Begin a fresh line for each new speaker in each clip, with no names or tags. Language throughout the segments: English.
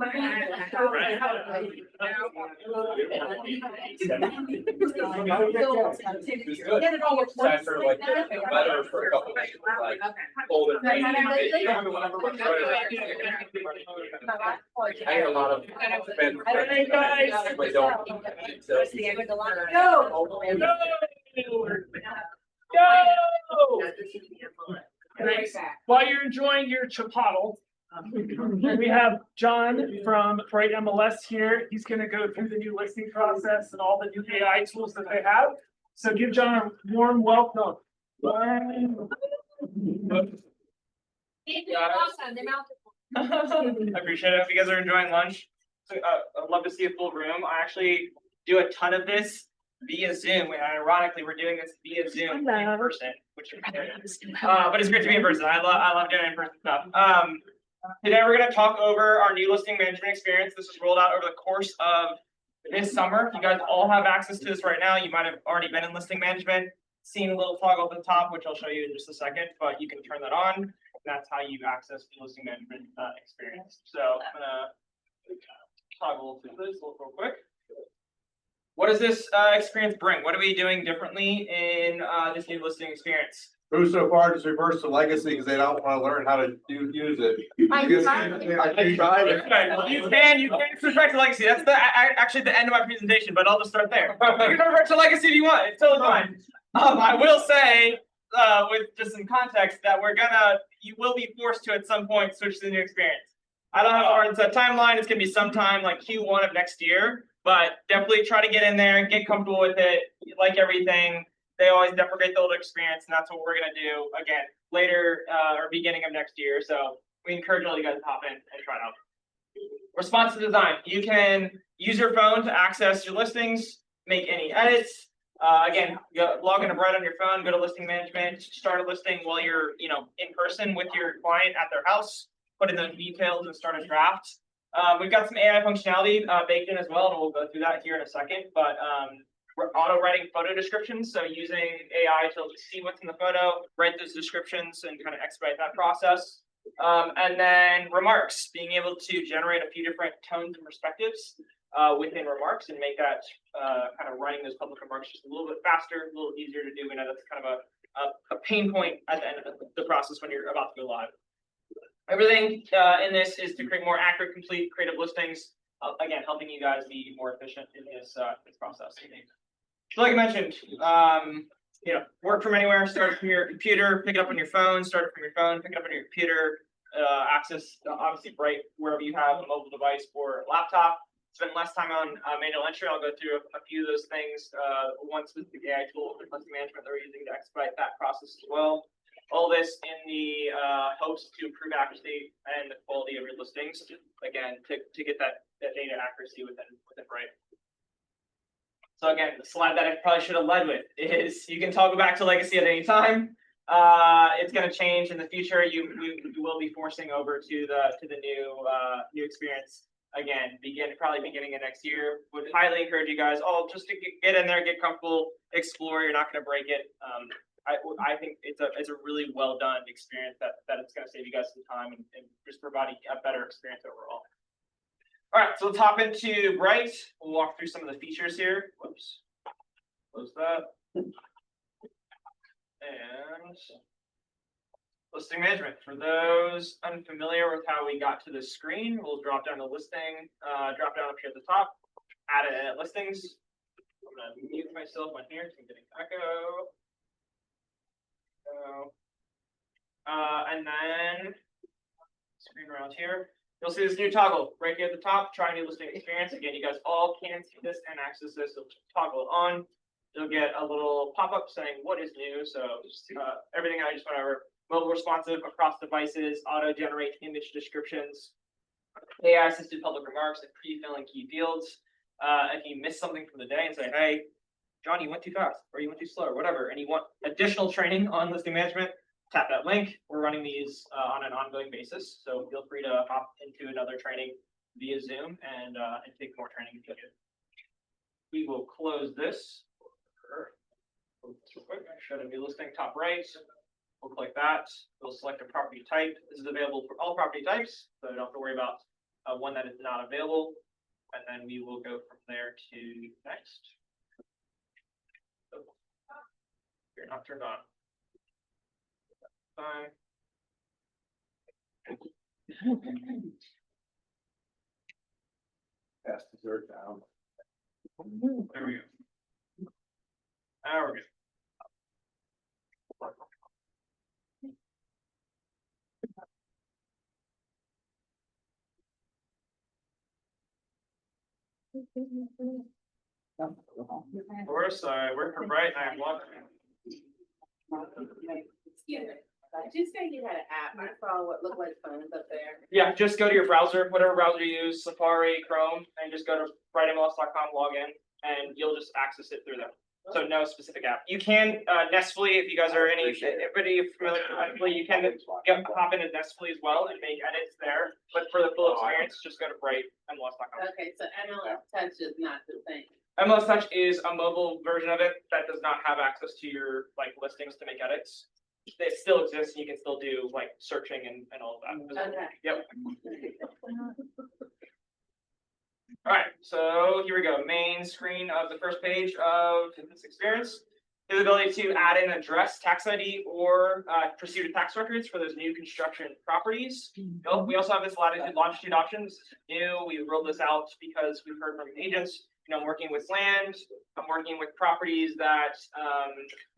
I had a lot of friends. Hey guys. Go! While you're enjoying your chipotle, we have John from Bright MLS here. He's going to go through the new listing process and all the new AI tools that they have. So give John a warm welcome.
I appreciate it. If you guys are enjoying lunch, so, I'd love to see a full room. I actually do a ton of this via Zoom, and ironically, we're doing this via Zoom in person, which but it's great to be in person. I love doing in-person stuff. Today we're going to talk over our new listing management experience. This was rolled out over the course of this summer. You guys all have access to this right now. You might have already been in listing management, seen a little toggle at the top, which I'll show you in just a second, but you can turn that on. That's how you access the listing management experience. So I'm gonna toggle through this real quick. What does this experience bring? What are we doing differently in this new listing experience?
Who so far just reverse to legacy because they don't want to learn how to use it. I tried it.
Okay, you can reverse to legacy. That's actually the end of my presentation, but I'll just start there. You can reverse to legacy if you want. It's totally fine. I will say, with just some context, that you will be forced to at some point switch to the new experience. I don't have a hard set timeline. It's gonna be sometime like Q1 of next year, but definitely try to get in there and get comfortable with it. Like everything, they always deprecate the old experience, and that's what we're gonna do again later or beginning of next year. So we encourage all you guys to hop in and try it out. Responsive design. You can use your phone to access your listings, make any edits. Again, log into Bright on your phone, go to listing management, start a listing while you're in person with your client at their house, put in those details and start a draft. We've got some AI functionality baked in as well, and we'll go through that here in a second. But we're auto writing photo descriptions, so using AI to see what's in the photo, write those descriptions, and kind of expedite that process. And then remarks, being able to generate a few different tones and perspectives within remarks and make that kind of writing those public remarks just a little bit faster, a little easier to do. We know that's kind of a pain point at the end of the process when you're about to go live. Everything in this is to create more accurate, complete, creative listings. Again, helping you guys be more efficient in this process. So like I mentioned, work from anywhere, start from your computer, pick it up on your phone, start it from your phone, pick it up on your computer, access obviously Bright wherever you have a mobile device or a laptop. Spend less time on manual entry. I'll go through a few of those things once with the AI tool for listing management that we're using to expedite that process as well. All this in the hopes to improve accuracy and the quality of your listings. Again, to get that data accuracy within Bright. So again, the slide that I probably should have led with is you can toggle back to legacy at any time. It's going to change in the future. You will be forcing over to the new experience. Again, probably beginning of next year. Would highly encourage you guys all just to get in there, get comfortable, explore. You're not going to break it. I think it's a really well done experience that it's going to save you guys some time and just provide a better experience overall. All right, so let's hop into Bright. We'll walk through some of the features here. Whoops, close that. And listing management. For those unfamiliar with how we got to this screen, we'll drop down the listing, drop down up here at the top, add edit listings. I'm going to mute myself on here so I'm getting echo. And then screen around here. You'll see this new toggle right here at the top, try new listing experience. Again, you guys all can see this and access this. So toggle it on. You'll get a little pop-up saying what is new. So just, everything I just went over. Mobile responsive across devices, auto-generate image descriptions, AI-assisted public remarks, and pre-filling key fields. If you miss something from the day and say, hey, John, you went too fast, or you went too slow, or whatever, and you want additional training on listing management, tap that link. We're running these on an ongoing basis, so feel free to hop into another training via Zoom and take more training if you need. We will close this. Real quick. Show the new listing top right. We'll click that. We'll select a property type. This is available for all property types, so you don't have to worry about one that is not available, and then we will go from there to next. Oh, you're not turned on. Fine.
Pass dessert down.
There we go. Now we're good. We're sorry, we're right. I'm watching.
Excuse me, did you say you had an app? I saw what looked like phones up there.
Yeah, just go to your browser, whatever browser you use, Safari, Chrome, and just go to brightmls.com, log in, and you'll just access it through there. So no specific app. You can Nestfully, if you guys are anybody familiar with Nestfully, you can hop into Nestfully as well and make edits there. But for the full experience, just go to brightmls.com.
Okay, so MLS Touch is not the thing.
MLS Touch is a mobile version of it that does not have access to your listings to make edits. It still exists, and you can still do searching and all of that.
Okay.
Yep. All right, so here we go. Main screen of the first page of this experience. The ability to add an address, tax ID, or proceed with tax records for those new construction properties. We also have this latitude, longitude option. This is new. We rolled this out because we've heard from agents. I'm working with land. I'm working with properties that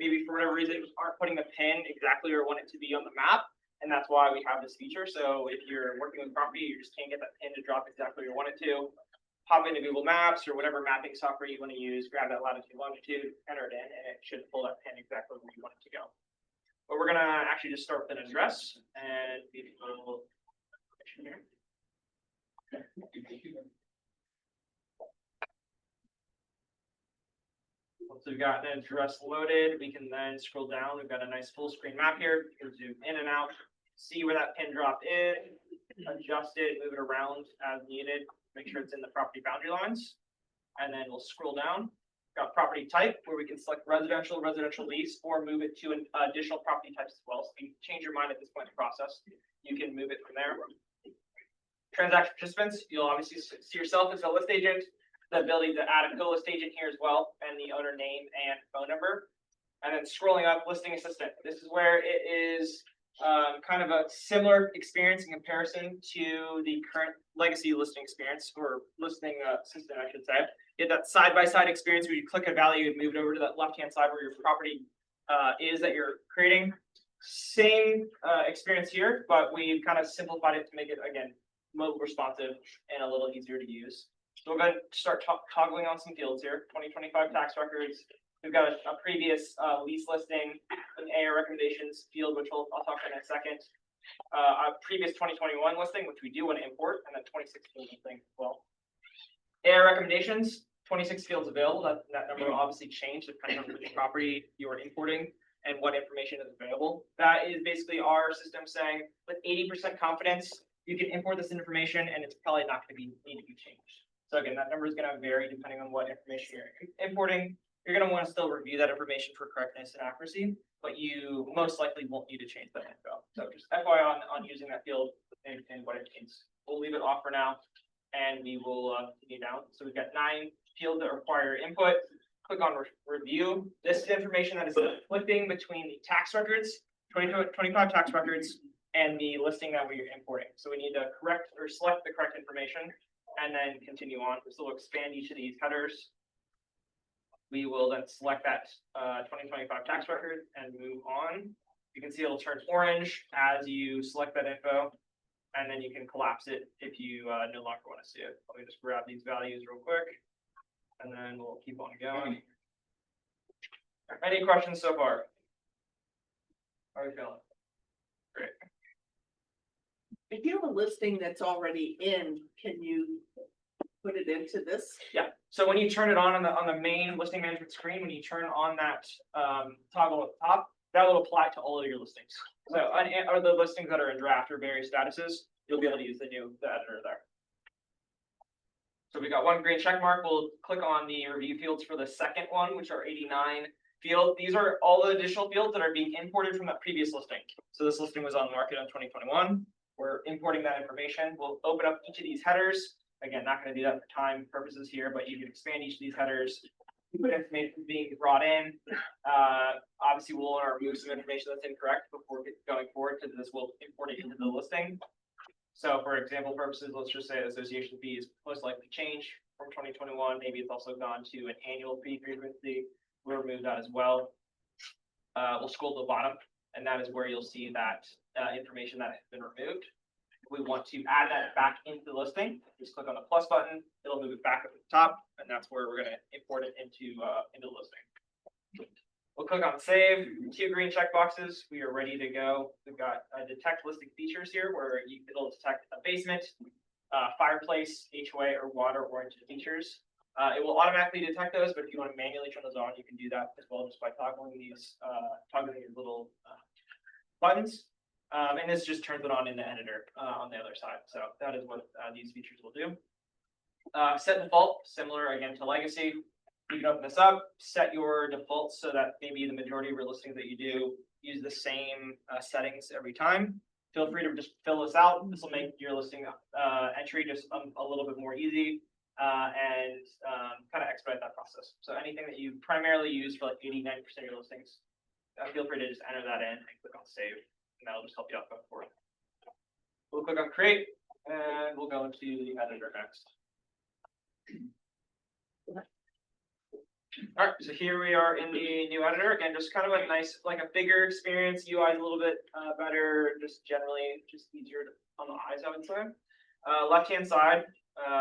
maybe for whatever reason aren't putting the pin exactly where I want it to be on the map. And that's why we have this feature. So if you're working with property, you just can't get that pin to drop exactly where you want it to. Pop into Google Maps or whatever mapping software you want to use, grab that latitude, longitude, enter it in, and it should pull that pin exactly where you want it to go. But we're gonna actually just start with an address and maybe a little here. Once we've got an address loaded, we can then scroll down. We've got a nice full screen map here. You can zoom in and out, see where that pin dropped in, adjust it, move it around as needed. Make sure it's in the property boundary lines, and then we'll scroll down. We've got property type where we can select residential, residential lease, or move it to an additional property types as well. So if you change your mind at this point in the process, you can move it from there. Transaction participants, you'll obviously see yourself as a list agent, the ability to add a co-list agent here as well, and the owner name and phone number. And then scrolling up, listing assistant. This is where it is kind of a similar experience in comparison to the current legacy listing experience, or listing assistant, I should say. You get that side-by-side experience where you click a value and move it over to that left-hand side where your property is that you're creating. Same experience here, but we've kind of simplified it to make it, again, mobile responsive and a little easier to use. So we're going to start toggling on some fields here. 2025 tax records. We've got a previous lease listing, an AR recommendations field, which I'll talk about in a second. A previous 2021 listing, which we do want to import, and a 2016 listing as well. AR recommendations, 26 fields available. That number will obviously change depending on which property you are importing and what information is available. That is basically our system saying with 80% confidence, you can import this information and it's probably not going to need to be changed. So again, that number is going to vary depending on what information you're importing. You're going to want to still review that information for correctness and accuracy, but you most likely won't need to change that info. So just FYI on using that field and what it means. We'll leave it off for now, and we will continue down. So we've got 9 fields that require input. Click on review. This is information that is conflicting between the tax records, 25 tax records, and the listing that we're importing. So we need to correct or select the correct information and then continue on. So we'll expand each of these headers. We will then select that 2025 tax record and move on. You can see it'll turn orange as you select that info, and then you can collapse it if you no longer want to see it. Let me just grab these values real quick, and then we'll keep on going. Any questions so far? How are we feeling? Great.
If you have a listing that's already in, can you put it into this?
Yeah. So when you turn it on the main listing management screen, when you turn on that toggle at the top, that will apply to all of your listings. So or the listings that are in draft or various statuses, you'll be able to use the editor there. So we got one green check mark. We'll click on the review fields for the second one, which are 89 field. These are all the additional fields that are being imported from that previous listing. So this listing was on the market in 2021. We're importing that information. We'll open up each of these headers. Again, not going to do that for time purposes here, but you can expand each of these headers. Put information being brought in. Obviously, we'll want to remove some information that's incorrect before going forward, because this will import it into the listing. So for example purposes, let's just say the association fee is most likely changed from 2021. Maybe it's also gone to an annual fee frequency. We'll remove that as well. We'll scroll to the bottom, and that is where you'll see that information that has been removed. If we want to add that back into the listing, just click on the plus button. It'll move it back up to the top, and that's where we're going to import it into the listing. We'll click on save. 2 green check boxes. We are ready to go. We've got detect listing features here, where it'll detect a basement, fireplace, HOA, or water-oriented features. It will automatically detect those, but if you want to manually turn those on, you can do that as well, just by toggling these little buttons. And this just turns it on in the editor on the other side. So that is what these features will do. Set default, similar again to legacy. You can open this up, set your defaults so that maybe the majority of your listings that you do use the same settings every time. Feel free to just fill this out. This will make your listing entry just a little bit more easy and kind of expedite that process. So anything that you primarily use for like 80–90% of your listings, feel free to just enter that in and click on save, and that'll just help you out going forward. We'll click on create, and we'll go into the editor next. All right, so here we are in the new editor. Again, just kind of a nice, like a bigger experience. UI is a little bit better, just generally just easier on the eyes, I would say. Left-hand side,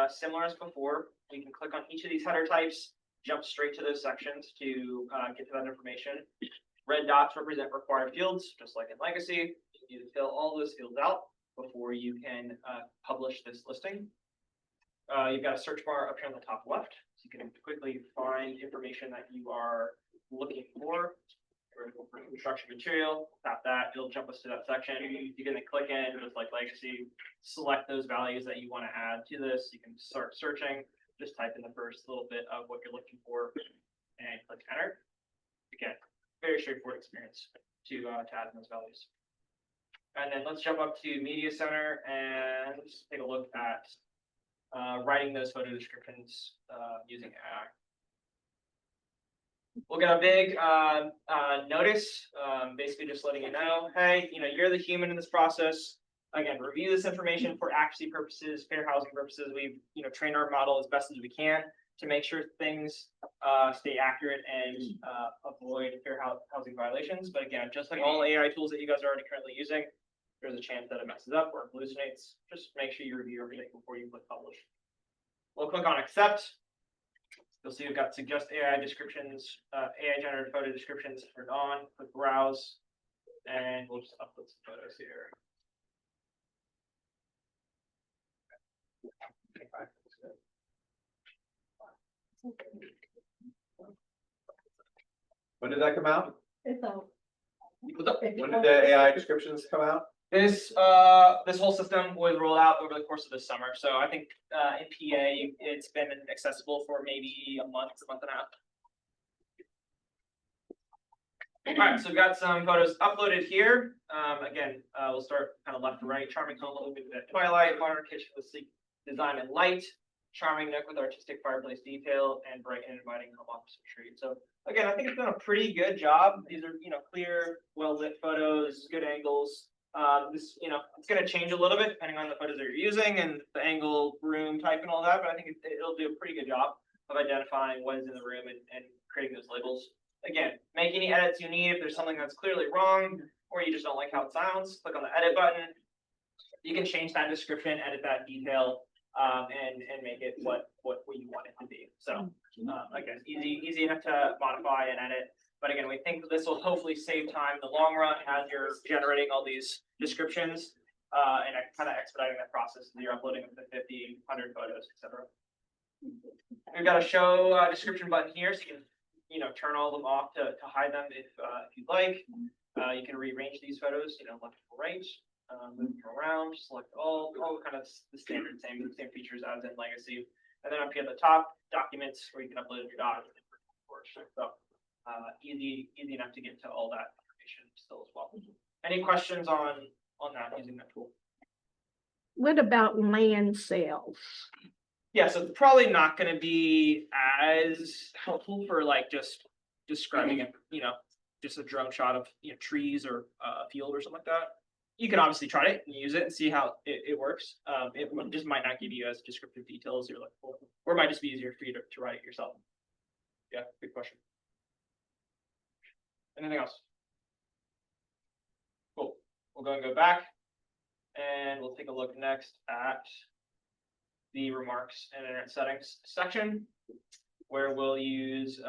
similar as before. We can click on each of these header types, jump straight to those sections to get to that information. Red dots represent required fields, just like in Legacy. You need to fill all those fields out before you can publish this listing. You've got a search bar up here on the top left, so you can quickly find information that you are looking for. Construction material, tap that, it'll jump us to that section. You're going to click in, just like Legacy, select those values that you want to add to this. You can start searching, just type in the first little bit of what you're looking for and click enter. Again, very straightforward experience to add in those values. And then let's jump up to Media Center and take a look at writing those photo descriptions using AI. We'll get a big notice, basically just letting you know, hey, you're the human in this process. Again, review this information for accuracy purposes, fair housing purposes. We've trained our model as best as we can to make sure things stay accurate and avoid fair housing violations. But again, just like all AI tools that you guys are already currently using, there's a chance that it messes up or hallucinates. Just make sure you review everything before you click publish. We'll click on accept. You'll see we've got suggest AI descriptions, AI generated photo descriptions turned on. Click browse, and we'll just upload some photos here.
When did that come out?
It's out.
When did the AI descriptions come out?
This whole system was rolled out over the course of this summer. So I think in PA it's been accessible for maybe a month and a half. All right, so we've got some photos uploaded here. Again, we'll start kind of left to right. Charming home living at twilight, modern kitchen with sleek design and light, charming nook with artistic fireplace detail, and bright and inviting home office retreat. So again, I think it's done a pretty good job. These are clear, well lit photos, good angles. This it's going to change a little bit depending on the photos that you're using and the angle, room type, and all that. But I think it'll do a pretty good job of identifying what is in the room and creating those labels. Again, make any edits you need. If there's something that's clearly wrong or you just don't like how it sounds, click on the edit button. You can change that description, edit that detail, and make it what you want it to be. So again, easy enough to modify and edit. But again, we think this will hopefully save time in the long run as you're generating all these descriptions and kind of expediting that process as you're uploading up to 50, 100 photos, etc. We've got a show description button here, so you can turn all of them off to hide them if you'd like. You can rearrange these photos, left to right, move them around, select all kind of the same features as in Legacy. And then up here at the top, documents where you can upload your documents. So easy enough to get to all that information still as well. Any questions on that using that tool?
What about land sales?
Yeah, so it's probably not gonna be as helpful for like just describing it, just a drone shot of, trees or a field or something like that. You can obviously try it and use it and see how it works. Just might not give you as descriptive details you're looking for, or it might just be easier for you to write it yourself. Yeah, good question. Anything else? Cool. We'll go back and we'll take a look next at the remarks and internet settings section, where we'll use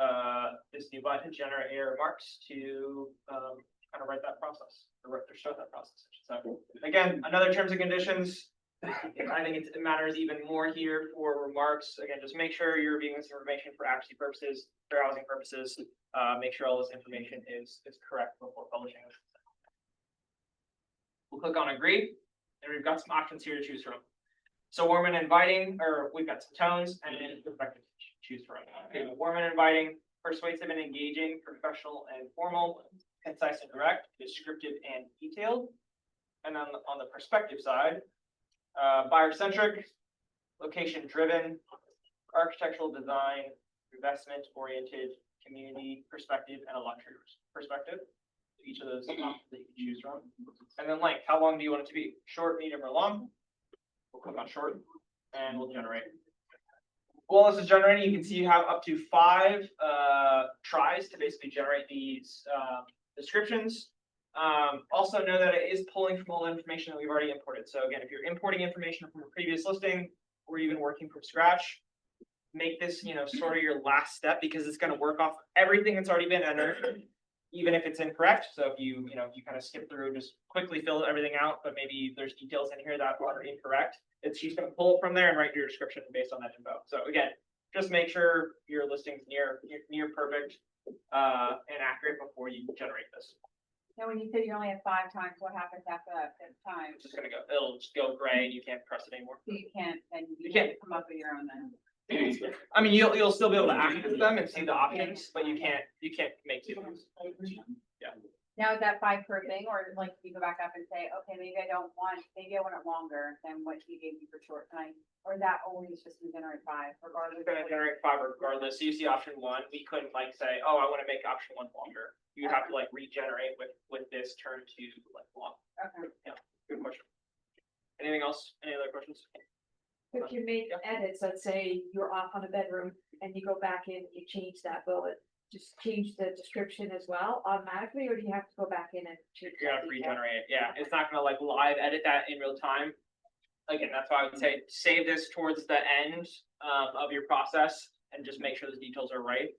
this new button, generate AI remarks, to kind of write that process, or show that process. So again, another terms and conditions. I think it matters even more here for remarks. Again, just make sure you're reviewing this information for accuracy purposes, fair housing purposes. Make sure all this information is correct before publishing it. We'll click on agree, and we've got some options here to choose from. So warm and inviting, or we've got some tones and perspective to choose from. Okay, warm and inviting, persuasive and engaging, professional and formal, concise and direct, descriptive and detailed. And on the perspective side, buyer-centric, location-driven, architectural design, investment-oriented, community perspective, and a luxury perspective. Each of those options that you can choose from. And then length, how long do you want it to be? Short, medium, or long? We'll click on short, and we'll generate. While this is generating, you can see you have up to 5 tries to basically generate these descriptions. Also know that it is pulling from all the information that we've already imported. So again, if you're importing information from a previous listing, or even working from scratch, make this, sort of your last step, because it's going to work off everything that's already been entered, even if it's incorrect. So if you kind of skip through, just quickly fill everything out, but maybe there's details in here that are incorrect, she's going to pull from there and write your description based on that info. So again, just make sure your listing's near perfect and accurate before you generate this.
Now, when you said you only have 5 times, what happens after that 5th time?
It's just gonna go. It'll just go gray, and you can't press it anymore.
So you can't, and
You
you
can't.
can't come up with your own then.
I mean, you'll still be able to access them and see the options, but you can't make 2 ones. Yeah.
Now, is that 5 per thing, or like you go back up and say, okay, maybe I want it longer than what you gave me for short time, or is that always just to generate 5 regardless?
It's gonna generate 5 regardless. So you see option 1, we couldn't say, oh, I want to make option 1 longer. You have to regenerate with this turn to long.
Okay.
Yeah, good question. Anything else? Any other questions?
If you make edits, let's say you're off on a bedroom and you go back in, you change that bullet, just change the description as well automatically, or do you have to go back in and change?
You're gonna have to regenerate it. Yeah, it's not gonna live edit that in real time. Again, that's why I would say save this towards the end of your process and just make sure the details are right.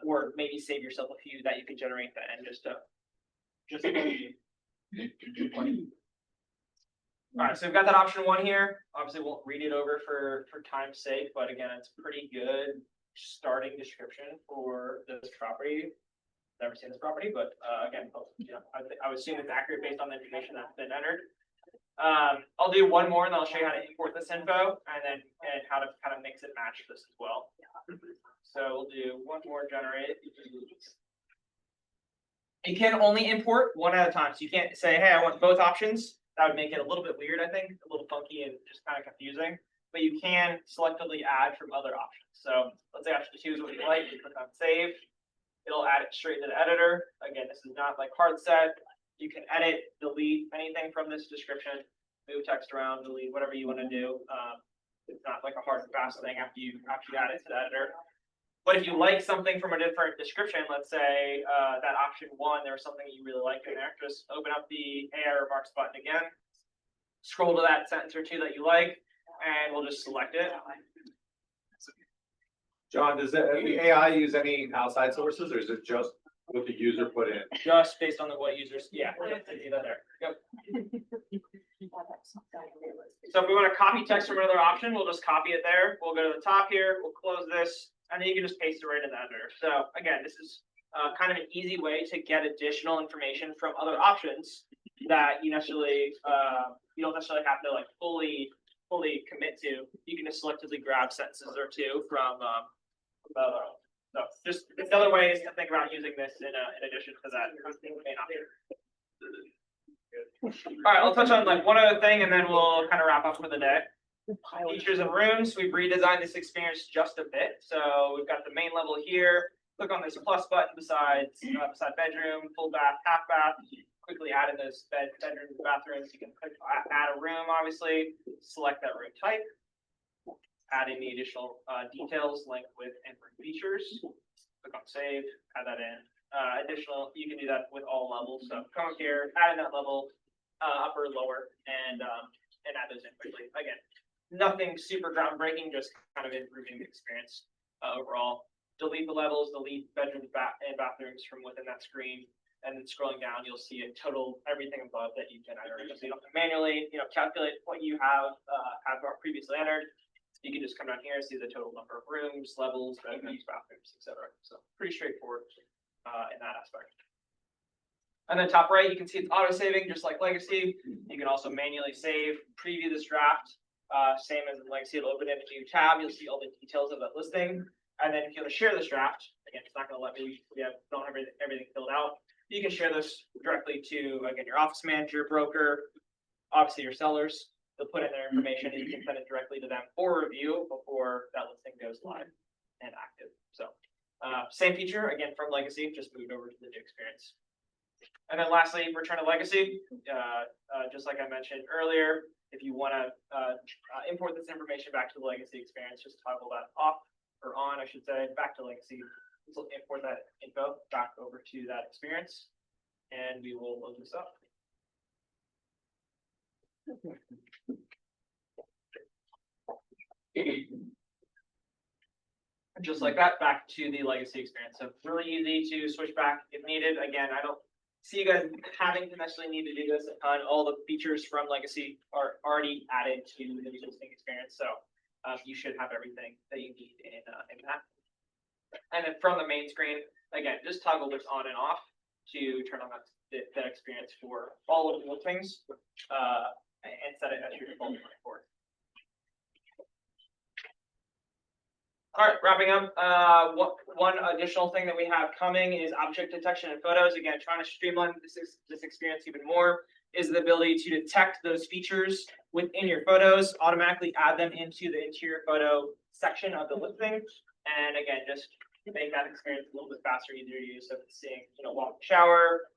Or maybe save yourself a few that you can generate at the end just to. All right, so we've got that option 1 here. Obviously, won't read it over for time's sake, but again, it's pretty good starting description for this property. Never seen this property, but again, I would assume it's accurate based on the information that's been entered. I'll do 1 more, and then I'll show you how to import this info, and how to kind of mix and match this as well. So we'll do 1 more generate. You can only import 1 at a time, so you can't say, hey, I want both options. That would make it a little bit weird, I think, a little funky and just kind of confusing. But you can selectively add from other options. So let's say option 2 is what you like. You click on save. It'll add it straight to the editor. Again, this is not hard set. You can edit, delete anything from this description, move text around, delete whatever you want to do. It's not a hard and fast thing after you add it to the editor. But if you like something from a different description, let's say that option 1, there was something you really liked in there, just open up the AI remarks button again, scroll to that sentence or 2 that you like, and we'll just select it.
John, does the AI use any outside sources, or is it just what the user put in?
Just based on what users, yeah, see that there. Yep. So if we want to copy text from another option, we'll just copy it there. We'll go to the top here, we'll close this, and then you can just paste it right in the editor. So again, this is kind of an easy way to get additional information from other options that you don't necessarily have to fully commit to. You can just selectively grab sentences or 2 from the other. So just it's other ways to think about using this in addition to that main option. right, I'll touch on like one other thing and then we'll kind of wrap up for the day. Features and rooms, we've redesigned this experience just a bit. So we've got the main level here. Click on this plus button beside bedroom, full bath, half bath. Quickly add in those bedrooms, bathrooms. You can click add a room, obviously. Select that room type. Add in the additional details, link with and features. Click on save, add that in. Additional, you can do that with all levels. So come up here, add in that level, upper, lower, and add those in quickly. Again, nothing super groundbreaking, just kind of improving the experience overall. Delete the levels, delete bedrooms and bathrooms from within that screen, and then scrolling down, you'll see a total everything above that you can enter. So you don't have to manually, calculate what you have previously entered. You can just come down here and see the total number of rooms, levels, bedrooms, bathrooms, etc. So pretty straightforward in that aspect. And then top right, you can see it's auto saving, just like Legacy. You can also manually save, preview this draft. Same as in Legacy, it'll open in a new tab. You'll see all the details of that listing. And then if you want to share this draft, again, it's not going to let me, don't have everything filled out. You can share this directly to, again, your office manager, broker, obviously your sellers. They'll put in their information and you can send it directly to them for review before that listing goes live and active. So same feature, again, from Legacy, just moved over to the new experience. And then lastly, return to Legacy. Just like I mentioned earlier, if you want to import this information back to the Legacy experience, just toggle that off or on, I should say, back to Legacy. This will import that info back over to that experience, and we will load this up. Just like that, back to the Legacy experience. So really easy to switch back if needed. Again, I don't see you guys having to necessarily need to do this a ton. All the features from Legacy are already added to the existing experience, so you should have everything that you need in that. And then from the main screen, again, just toggle this on and off to turn on that experience for all of the things and set it as your default report. All right, wrapping up. One additional thing that we have coming is object detection in photos. Again, trying to streamline this experience even more is the ability to detect those features within your photos, automatically add them into the interior photo section of the listing, and again, just make that experience a little bit faster, easier to use. So if it's seeing, walk shower,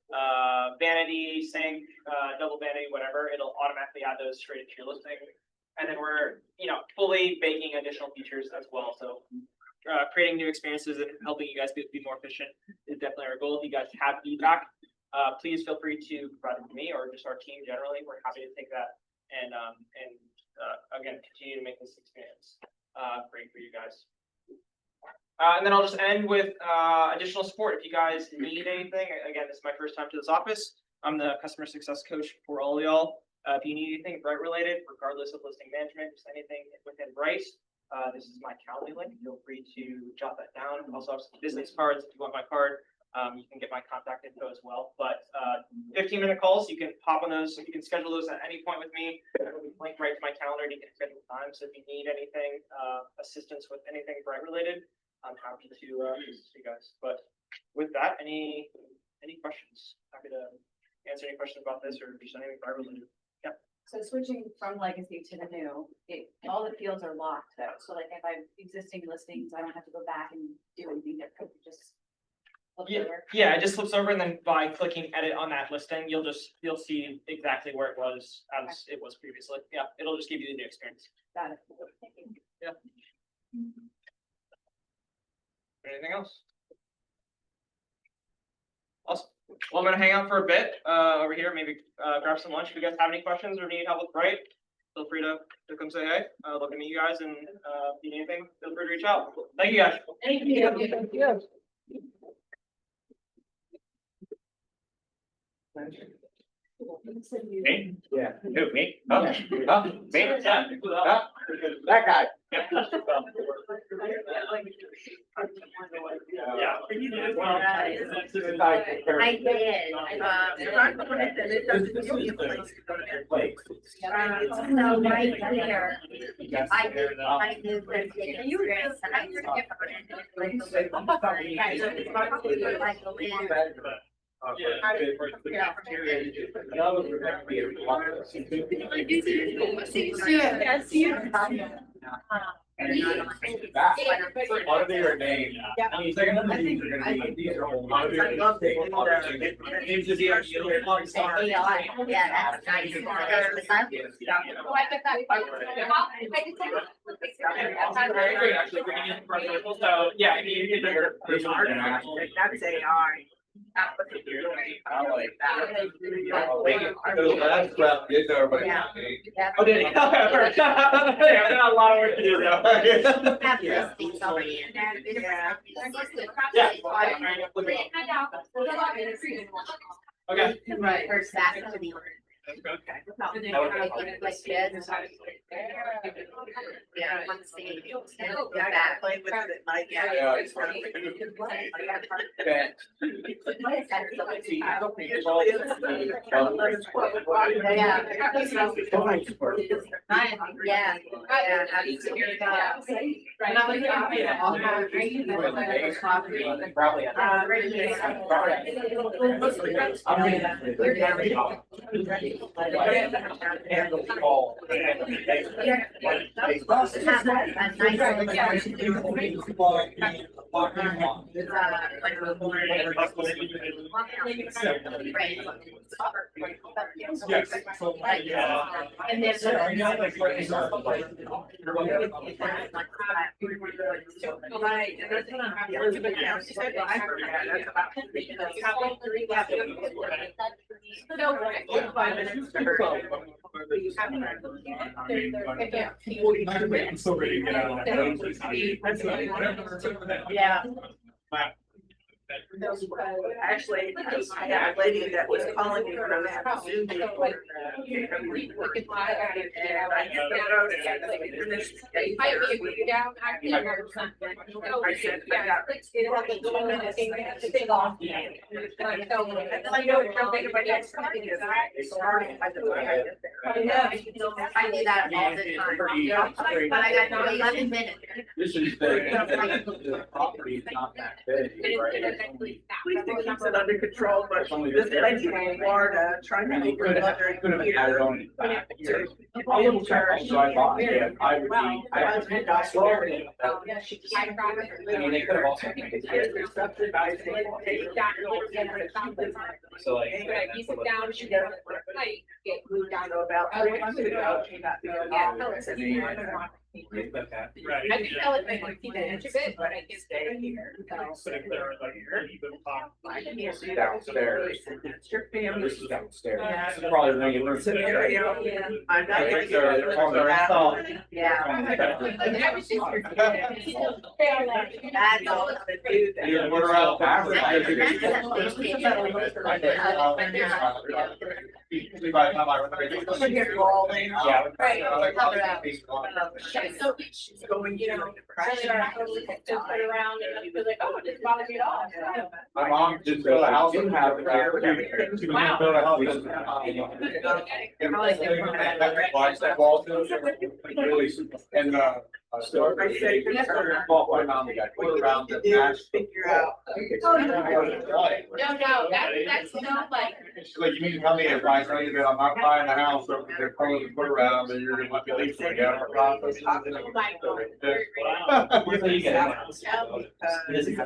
vanity, sink, double vanity, whatever, it'll automatically add those straight into your listing. And then we're, fully baking additional features as well. So creating new experiences and helping you guys be more efficient is definitely our goal. If you guys have feedback, please feel free to provide it to me or just our team generally. We're happy to take that and again, continue to make this experience great for you guys. And then I'll just end with additional support. If you guys need anything, again, this is my first time to this office. I'm the customer success coach for all of y'all. If you need anything Bright related, regardless of listing management, just anything within Bright, this is my Calendly link. Feel free to jot that down. I also have some business cards. If you want my card, you can get my contact info as well. But 15-minute calls, you can pop on those. You can schedule those at any point with me. It'll be linked right to my calendar and you can schedule time. So if you need anything, assistance with anything Bright related, I'm happy to assist you guys. But with that, any questions? Happy to answer any questions about this or just anything Bright related. Yeah.
So switching from Legacy to the new, all the fields are locked though. So like if I have existing listings, I don't have to go back and do anything. There could just flip over.
Yeah, it just flips over, and then by clicking edit on that listing, you'll see exactly where it was as it was previously. Yeah, it'll just give you the new experience.
Got it. Thank you.
Yeah. Anything else? Awesome. Well, I'm gonna hang out for a bit over here, maybe grab some lunch. If you guys have any questions or need help with Bright, feel free to come say hey. Love to meet you guys, and if you need anything, feel free to reach out. Thank you guys.
Thank you.
Me? Yeah. Who, me? Huh? Huh? Me? Huh? That guy.
Yeah.
I did. So right here, I did the experience, and I took it from
Automate your name. I mean, second number these are gonna be, these are all.
I love the-
Names of the.
Yeah, that's nice.
Very great, actually, bringing in for example, so, yeah, if you.
That's AI.
I like that. That's crap, get there, but.
Yeah.
Oh, did he? Okay, perfect. Yeah, I've got a lot of work to do though.
Have listings already in there.
Okay.
Right. First back to the order. Yeah, once they go back.
Play with it, like, yeah.
Yeah.
Yeah.
Probably.
Handle the call.
And there's
Right, and that's what I'm happy with. She said, well, I heard that, that's about 5 minutes to her.
I'm so ready to get out.
Yeah.
Actually, I had a lady that was calling me from that Zoom meeting. And I hit the road and I finished. I said, I got. I know it's how big of a next company is. It's starting by the way I get there.
I do that all the time. But I got 11 minutes.
This is the property is not that big, right?
We keeps it under control, but this place in Florida, trying to make it another
Could have had it on.
A little church.
So I thought, yeah, I would be, I would be not slower than that. I mean, they could have also. So like.
You sit down, you get get moved down.
About 3 months ago, she got.
Right.
I can tell if I want to keep an inch of it, but I can
Stay here.
But if they're like, even pop.
I can hear you
Downstairs.
It's your family.
This is downstairs.
Yeah.
This is probably when you learn.
Scenario. I'm not.
I think they're on their phone.
Yeah.
I was just.
That's all.
Yeah, what around By the time I run. Yeah.
Right. So
She's going, you know,
just put around and I was like, oh, it didn't bother me at all.
My mom just built a house. Didn't have it.
Wow.
Built a house. Watch that ball. Really, and so
I said,
my mom got put around the match.
figure out.
No, that's not like.
She's like, you mean to tell me if I tell you that I'm not buying a house, so they're probably put around, then you're gonna let me leave for the process.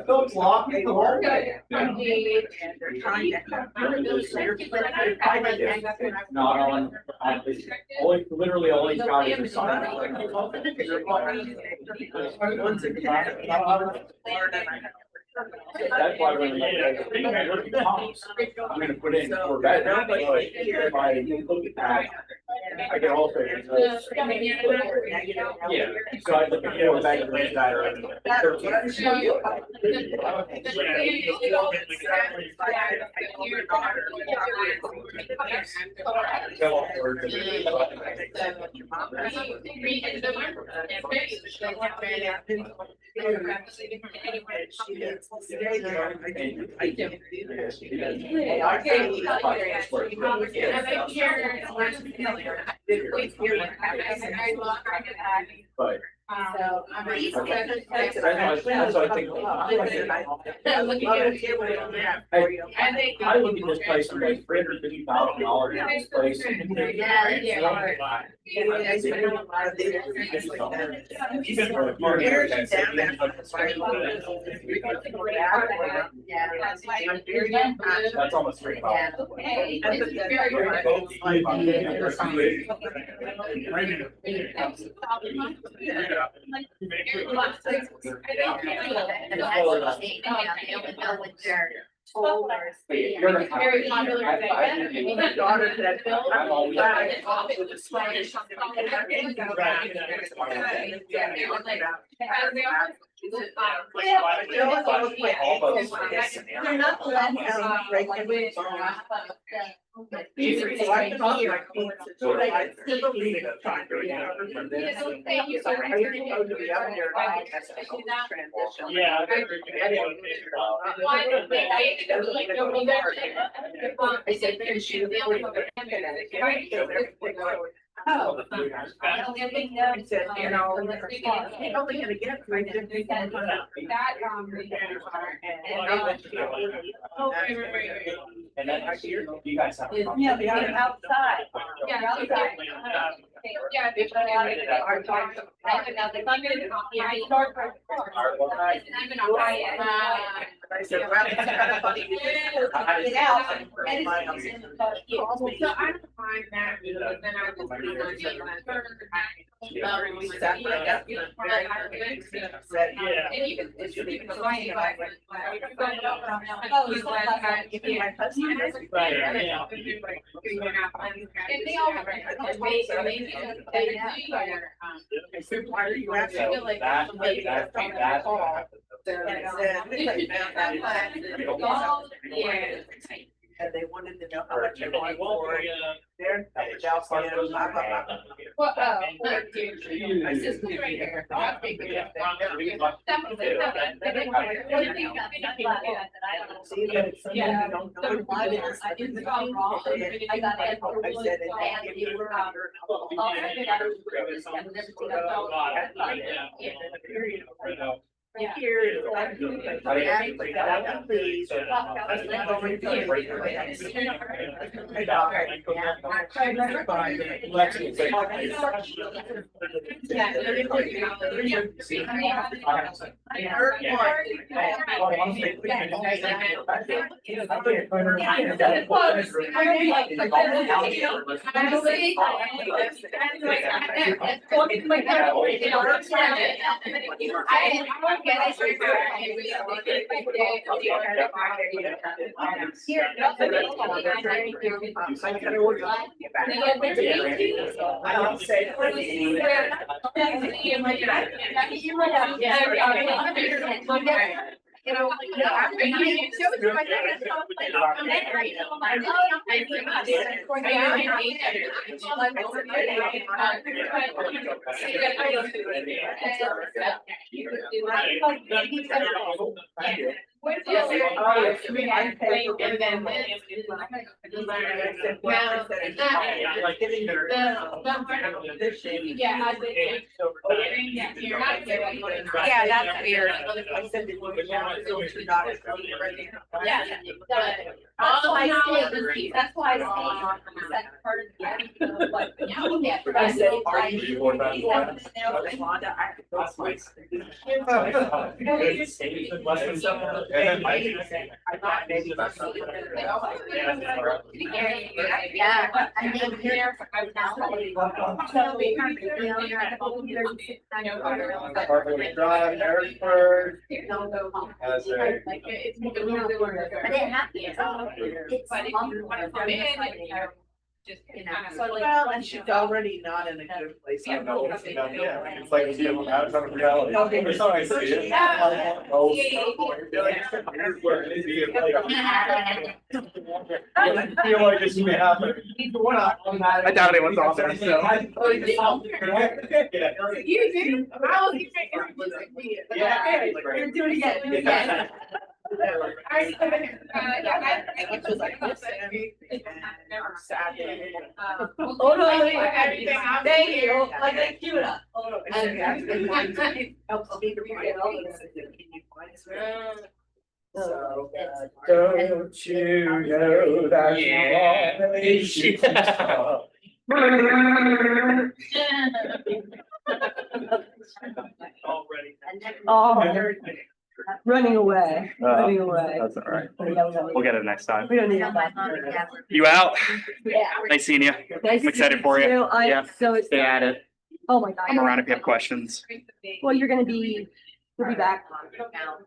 Don't block me, Lord. And they're trying to.
Not on, only, literally only county is on.
Once again, Florida.
That's why when you look at comps, I'm gonna put in four bedrooms, but if I look at that, I can also. Yeah, so I look at four bedrooms that are. But
So.
That's what I think. I look at this place and like $350,000 in this place.
Yeah, yeah.
That's almost
Very popular today.
My daughter that built.
I'm always-
They're not the last time, right, and we-
Yeah.
Oh. I said, you know, you're only gonna get right there.
And then actually, you guys have.
Yeah, we are outside.
Yeah, outside. Yeah, they try to our time. I'm gonna, yeah, I start from. I'm gonna high end.
I said, well, it's kind of funny.
Get out. And it's in the boat.
So I don't mind that, but then I just. And even, it's even flying by.
Oh, he's like,
And they all.
I said, why are you asking?
So
And they wanted to know how much I wanted for their. Blah, blah, blah.
Well, my sister right here. I'll take it.
See, but it's something
Yeah.
you don't know why they are.
I didn't go wrong. I got it.
I said, and you were under.
Yeah.
Here. Please. I don't say. You know,
Yeah, that's weird.
I said,
That's why that's why I say that's part of the. But, yeah.
I said, are
I-
you? I thought maybe.
Yeah, I think here.
Drive, Harrisburg has a.
But it happens. It's
But if you want to come in, you know, just,
You know,
so like.
Well, and she's already not in a good place.
Yeah, it's like it's getting out of reality.
Okay.
It's not like it's-
Yeah.
Oh,
Yeah.
here's where it is, you feel like this may happen.
I doubt anyone's on there, so.
You do? I was
Yeah.
You're doing it. Yeah. I think it's like.
Sad.
Everything.
Thank you. Like, cute up.
I
Helps me to forget all of this.
So, don't you know that
Already.
Oh, running away, running
Uh,
away.
That's all right.
We don't
We'll get it next time.
need
Tell my
that.
mom and dad.
You out?
Yeah.
Nice seeing you.
Nice
I'm excited
to
for
meet
you.
I,
Yeah.
so it's,
Stay at it.
oh my God.
I'm around if you have questions.
Well, you're gonna be, you'll be back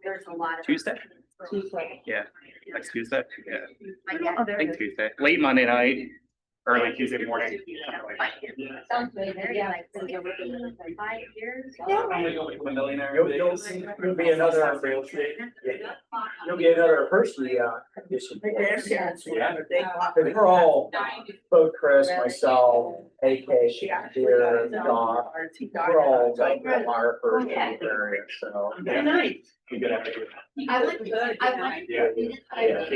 There's a lot of.
Tuesday?
Tuesday.
Yeah. Next Tuesday? Yeah.
My dad.
Oh,
I think Tuesday. Late Monday night, early Tuesday morning.
Sounds good. Yeah, like, so you're working for 5 years.
You'll be another, you'll be another Hershey, addition. Yeah. Because we're all, both Chris, myself, AK, here, Doc, we're all like from our Hershey area, so.
Very nice.
You're gonna have to do it.
I went, I went.
Yeah.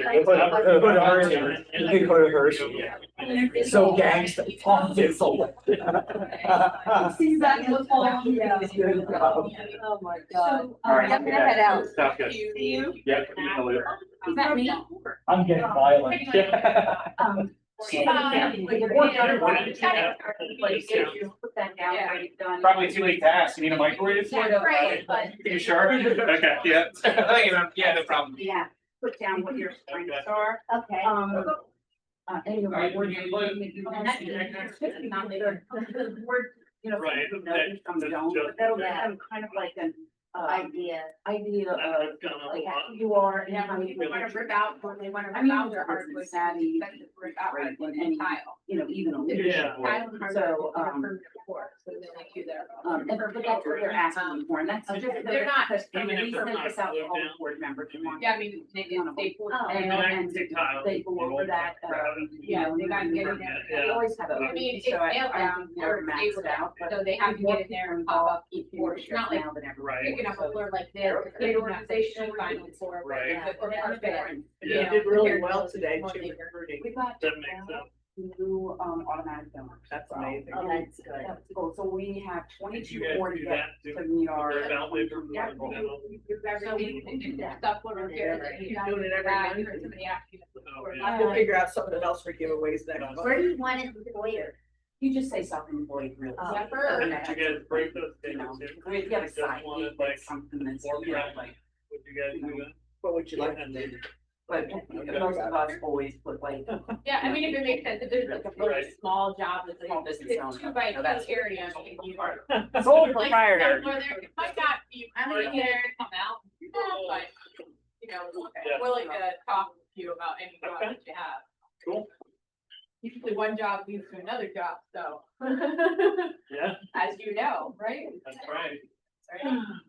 They put Hershey, they put Hershey. So gangster. It's so.
See you back in the fall. Yeah. Oh my God.
All right.
I'm gonna head out.
Sounds good.
See you.
Yeah.
Is that me?
I'm getting violent.
Probably too late to ask. You need a microwave?
Yeah, right, but-
You sure? Okay, yeah. Yeah, no problem.
Yeah, put down what your strengths are. Okay. Anyway, we're.
Right.
Some don't, but that'll give them kind of like an idea of like who you are and how you.
They wanna rip out, when they wanna
I
rip
mean,
out their hardwood,
savvy,
that's just rip out
right,
hardwood
and
and
any-
tile.
Even a
Yeah.
Tile and hardwood
So,
are permanent floor, so they like you there.
but that's what they're asking for, and that's just.
They're not-
even if
We
they're
send
not
this out to
put
all
down.
board members who want.
Yeah, I mean, they did, they.
Oh,
And I can take tile.
They go over that,
Yeah, they gotta get in there.
They always have.
I mean, it's
So I
nailed down,
think they're
or
maxed
stable
out,
down,
but
so they have to get in there and pop up each floor, it's not like
Right.
picking up a floor like this, great organization, final floor, but
Right.
yeah, or carpet.
Yeah.
You did really
compared to
well
the
today
more
too,
bigger.
recruiting.
We got.
That makes sense.
New, automatic donors.
That's amazing.
Oh, that's good. Oh, so we have
Did
22
you guys
more to
do
get
that too?
to meet our.
The outlet or-
Yeah.
So we can do that stuff over here, that, you know,
Doing it every
that,
month.
or somebody asked you.
Oh,
I
yeah.
have to figure out something else for giveaways next month.
Where do you want it later? You just say self-employed, really.
Zephyr.
Did you guys break those
You
things
know,
too?
we have a
Just
side,
wanted, like,
something that's,
more
you know,
prep.
like,
Would you guys do that?
What would you like?
And then-
but most of us always put like.
Yeah, I mean, if it makes sense, if there's like a really
Right.
small job that's
Small
like,
business
it's
owner.
2 by
No, that's-
2 area, and you are.
Sole
Like,
proprietor.
where there- it might not be, I mean, there to come out, but, you know, I'm willing to talk with you about any job
Okay.
that you have.
Cool.
Usually one job leads to another job, so.
Yeah,
As you know, right?
that's right.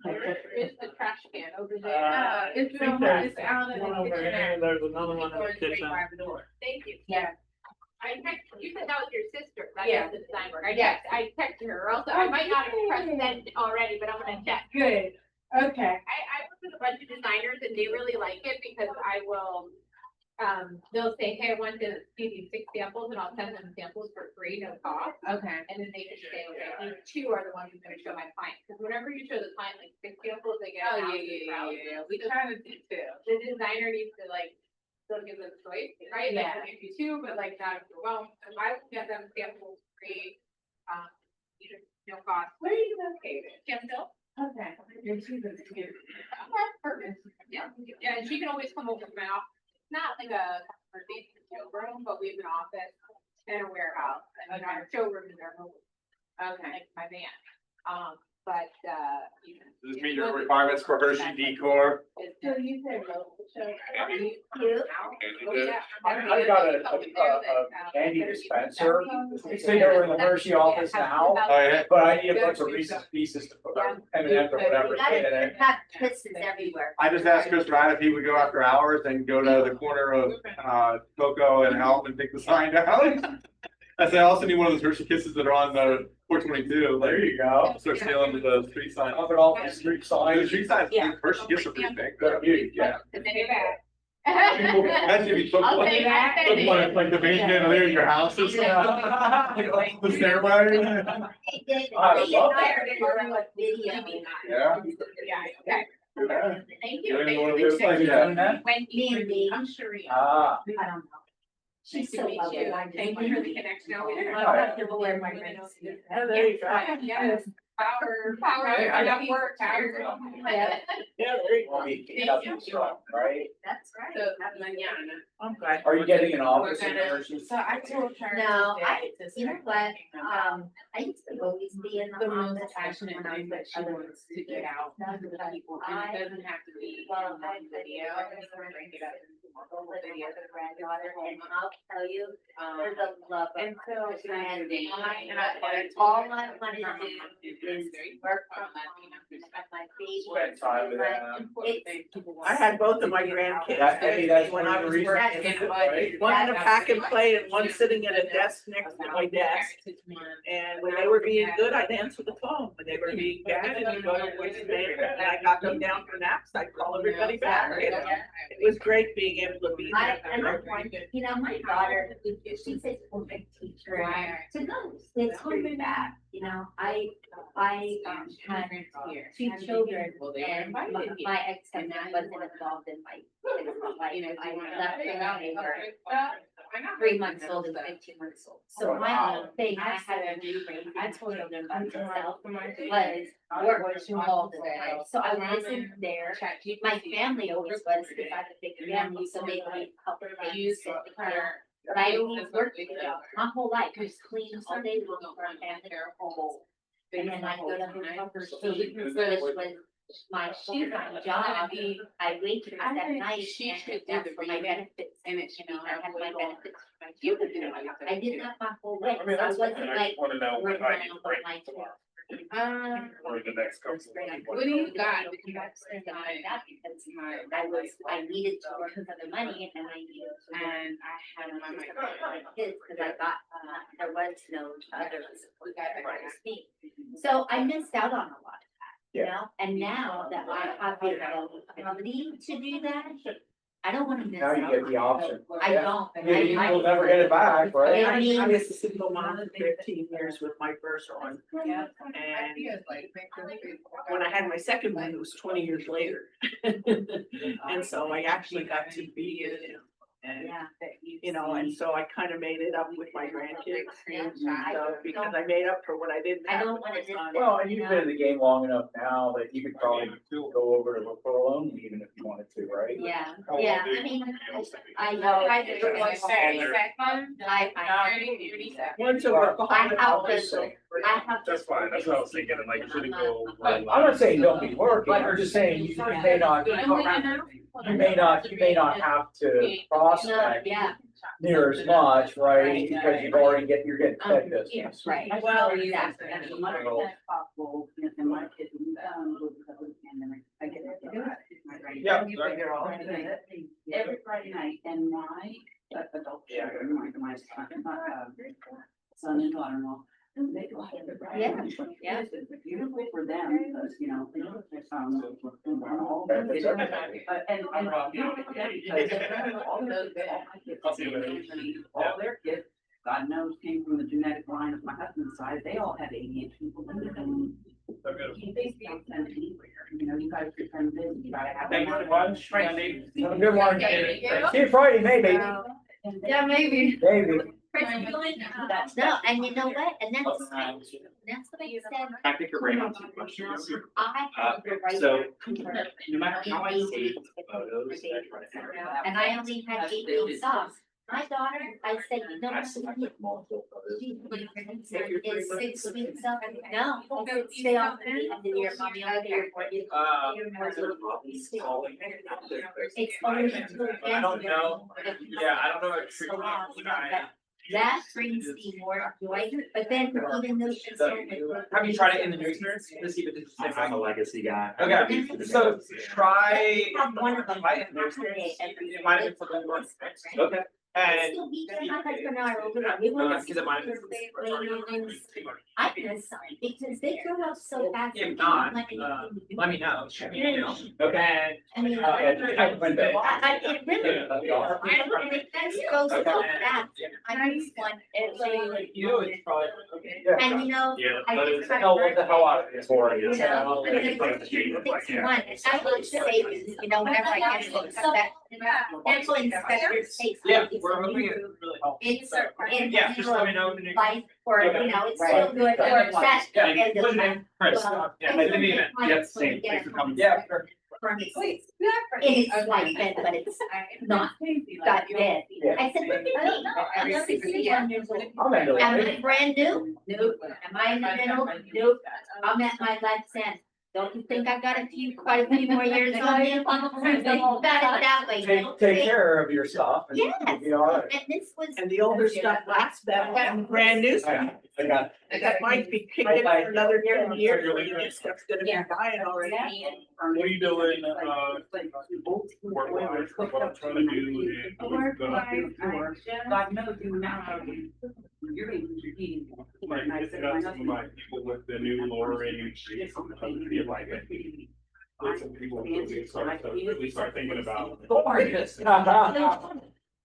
Where is the trash can over there?
I think there's one over here, there's another one in the kitchen.
Thank you.
Yeah.
I texted, you said that was your sister, that
Yeah.
is the design work. I texted her, or else I might not have pressed send already, but I'm gonna check.
Good. Okay.
I work with a bunch of designers and they really like it because I will, they'll say, hey, I want to see these 6 samples and I'll send them samples for free, no cost.
Okay.
And then they just say, okay, these 2 are the ones I'm gonna show my client, because whenever you show the client like 6 samples, they get.
We kind of do too.
The designer needs to like, still give them choice, right? Like,
Yeah.
I'll give you 2, but like not overwhelmed, so I will get them samples free, you know, no cost. Where are you located? Camp Hill?
Okay.
Perfect. Yeah, yeah, and she can always come over to my office. It's not like a customer facing showroom, but we have an office and a warehouse, and you know, our showroom is our mobile. Like my van, but, you know.
Does this meet your requirements for Hershey decor?
So you said local show.
I got a candy dispenser. It's sitting over in the Hershey office now, but I need a bunch of Reese's Pieces to put, M&M's or whatever, in it.
Got pisses everywhere.
I just asked Chris Ryan if he would go after hours and go to the corner of, Coco and help and take the sign down. I said, I also need one of those Hershey Kisses that are on the 422. There you go. Start stealing the street sign. Up it all the street signs. The street signs,
Yeah.
Hershey Kisses are pretty big. They're huge, yeah.
And then you're back.
That should be bookmarked.
I'll say that.
Bookmarked, like the main chandelier in your house or something. The stairway.
I love
Yeah.
Yeah.
Okay. Thank you.
Doing one of those things, yeah.
Wendy, I'm sure.
Ah.
I don't know.
She's
She's
so
so
lovely.
lovely.
Thank you for the connection over there.
Oh, yeah.
Comfortable wearing my rings.
Oh, there you go.
Yes, power,
Yeah, I
enough work, power.
Yeah.
Yeah, there you go.
Well, we get up and stuff, right?
That's right.
So, mañana.
I'm glad.
Are you getting an office in there?
So I told her.
No,
today to
You know
start
what,
thinking about
I used to always be in
the
the
most
office.
passionate thing that she wants to get out to the people, and it doesn't have to be
Well,
one video. I can break it up into multiple videos.
Granddaughter, and I'll tell you, there's a love of
And so,
my granddaughter.
and
All I wanted to do is work from home, have my
Spend time with them.
I had both of my grandkids
That's
when
one
I
of the
was
reasons,
working.
right?
One in a pack and play and one sitting at a desk next to my desk. And when they were being good, I'd answer the phone. When they were being bad, and go to voicemail, and I got them down for naps, I'd call everybody back. You know? It was great being able to be
I,
there.
and I'm like, you know, my daughter, she's a perfect teacher, and to go, it's coming back, you know, I had two children, and my ex-husband wasn't involved in my life, I left them when they were 3 months old and 15 months old. So my whole thing, I had to do I told them by myself, was work all the time, so I wasn't there. My family always was, because I have a big family, so they would help things sit there. But I always worked with them, my whole life, I was clean all day long for a family home. And then I go to hotel for sleep, which was my shoe-on job, I waited at night, and that's for my benefits, and it's, you know, I had my benefits for my children. I did that my whole life,
I mean,
so I
that's
wasn't
fine. I
like
just wanna know
running
when I
around
need to
with
break
my
tomorrow.
kids.
Or the next couple.
What do you got?
Because I needed to work for the money and I needed to.
And I had my
Kids, cause I got, there was no other support that I was being. So I missed out on a lot of that, you know, and now that I have the ability to do that, I don't wanna miss
Now
out.
you get the option.
I
Yeah.
don't.
You'll never get it back, right?
I was a single mom for 15 years with my first one. And when I had my second one, it was 20 years later. And so I actually got to be in it. And,
Yeah.
you know, and so I kind of made it up with my grandkids. So, because I made up for what I didn't
I
have.
don't
with
wanna
my
just-
son.
Well, and you've been in the game long enough now that you could probably go over to referral only even if you wanted to, right?
Yeah,
How
yeah,
old
I mean, I
I
know.
did it like that fun.
I
One's a
I
workaholic,
have to,
so.
I have to.
That's fine, that's what I was thinking, I'm like, you shouldn't go.
I'm not saying don't be working, I'm just saying you may not, you may not have to
No,
prospect
yeah,
near as much, right? Because you're getting fed business.
right.
Well,
exactly.
possible, and my kids, I get it.
Yeah.
Every Friday night, and my adult children, my son and daughter-in-law, they go out every Friday.
Yeah,
night.
yeah.
It's beautiful for them, because, you know, all
Okay,
the
that's okay.
and all those,
I'll see you later.
all their kids, God knows, came from the genetic line of my husband's side, they all had ADHD. You know, you guys become busy, you gotta have.
Thank you very much, Randy.
Have a good one.
Thank you.
See you Friday, maybe,
Yeah, maybe.
maybe.
No, and you know what, and that's what I said,
I pick your brain on two questions.
I have the right.
So,
to work
no matter how I
in
save
18
photos, I try to figure it out.
And I only had 8 weeks off. My daughter, I said, you know,
I
what,
select like multiple photos.
is 6 weeks off, no, stay off at the end of the year, mommy, I'll be here for you. It's only until.
I don't know, yeah, I don't know if
So long, you know, that brings me more joy, but then even though she's.
have you tried it in the newsrooms to see if it's the same
I'm a
thing?
legacy guy.
Okay, so try.
Have one of them
Try it in
every
newsrooms.
day, every
It might have
day.
been something more.
Okay.
And
Still beat them, my husband and I are over there. We went to
Because it might-
I can assign, because they grow up so fast.
If not, let me know. Okay.
I mean,
I went there.
it really, that's goes so fast. I just want everybody.
You, it's probably.
And you know, I just try to
No, what
learn.
the hell out of this for
You
you?
know, because it's one, I would say, you know, whenever I get to inspect, dental inspectors take.
Yeah, we're hoping it really helps.
It's in
Yeah, just let me know.
life, or, you know, it's still good, or it's that.
Yeah,
end of
what's your
life.
name? Chris.
Well,
Yeah, I didn't even, yeah, it's the same. Thanks for coming. Yeah, sure.
From his, in his lifespan, but it's not got dead. I said, look at me, I'm 61 years old.
I'm into
Am
it.
I brand new? Nope. Am I in the middle? Nope. I'm at my life's end. Don't you think I've got quite a few more years on me? Got it that way.
Take care of your stuff. And
Yes.
you'll be all right.
And this was.
And the older stuff lasts better than brand new.
I got.
That might be kicking for another 10 years, the new stuff's gonna be dying already.
What are you doing, work-wise? What I'm trying to do is.
God knows you now. You're eating.
Like, it's got some of my people with the new lowering. Feel like it. There's some people who really start thinking about.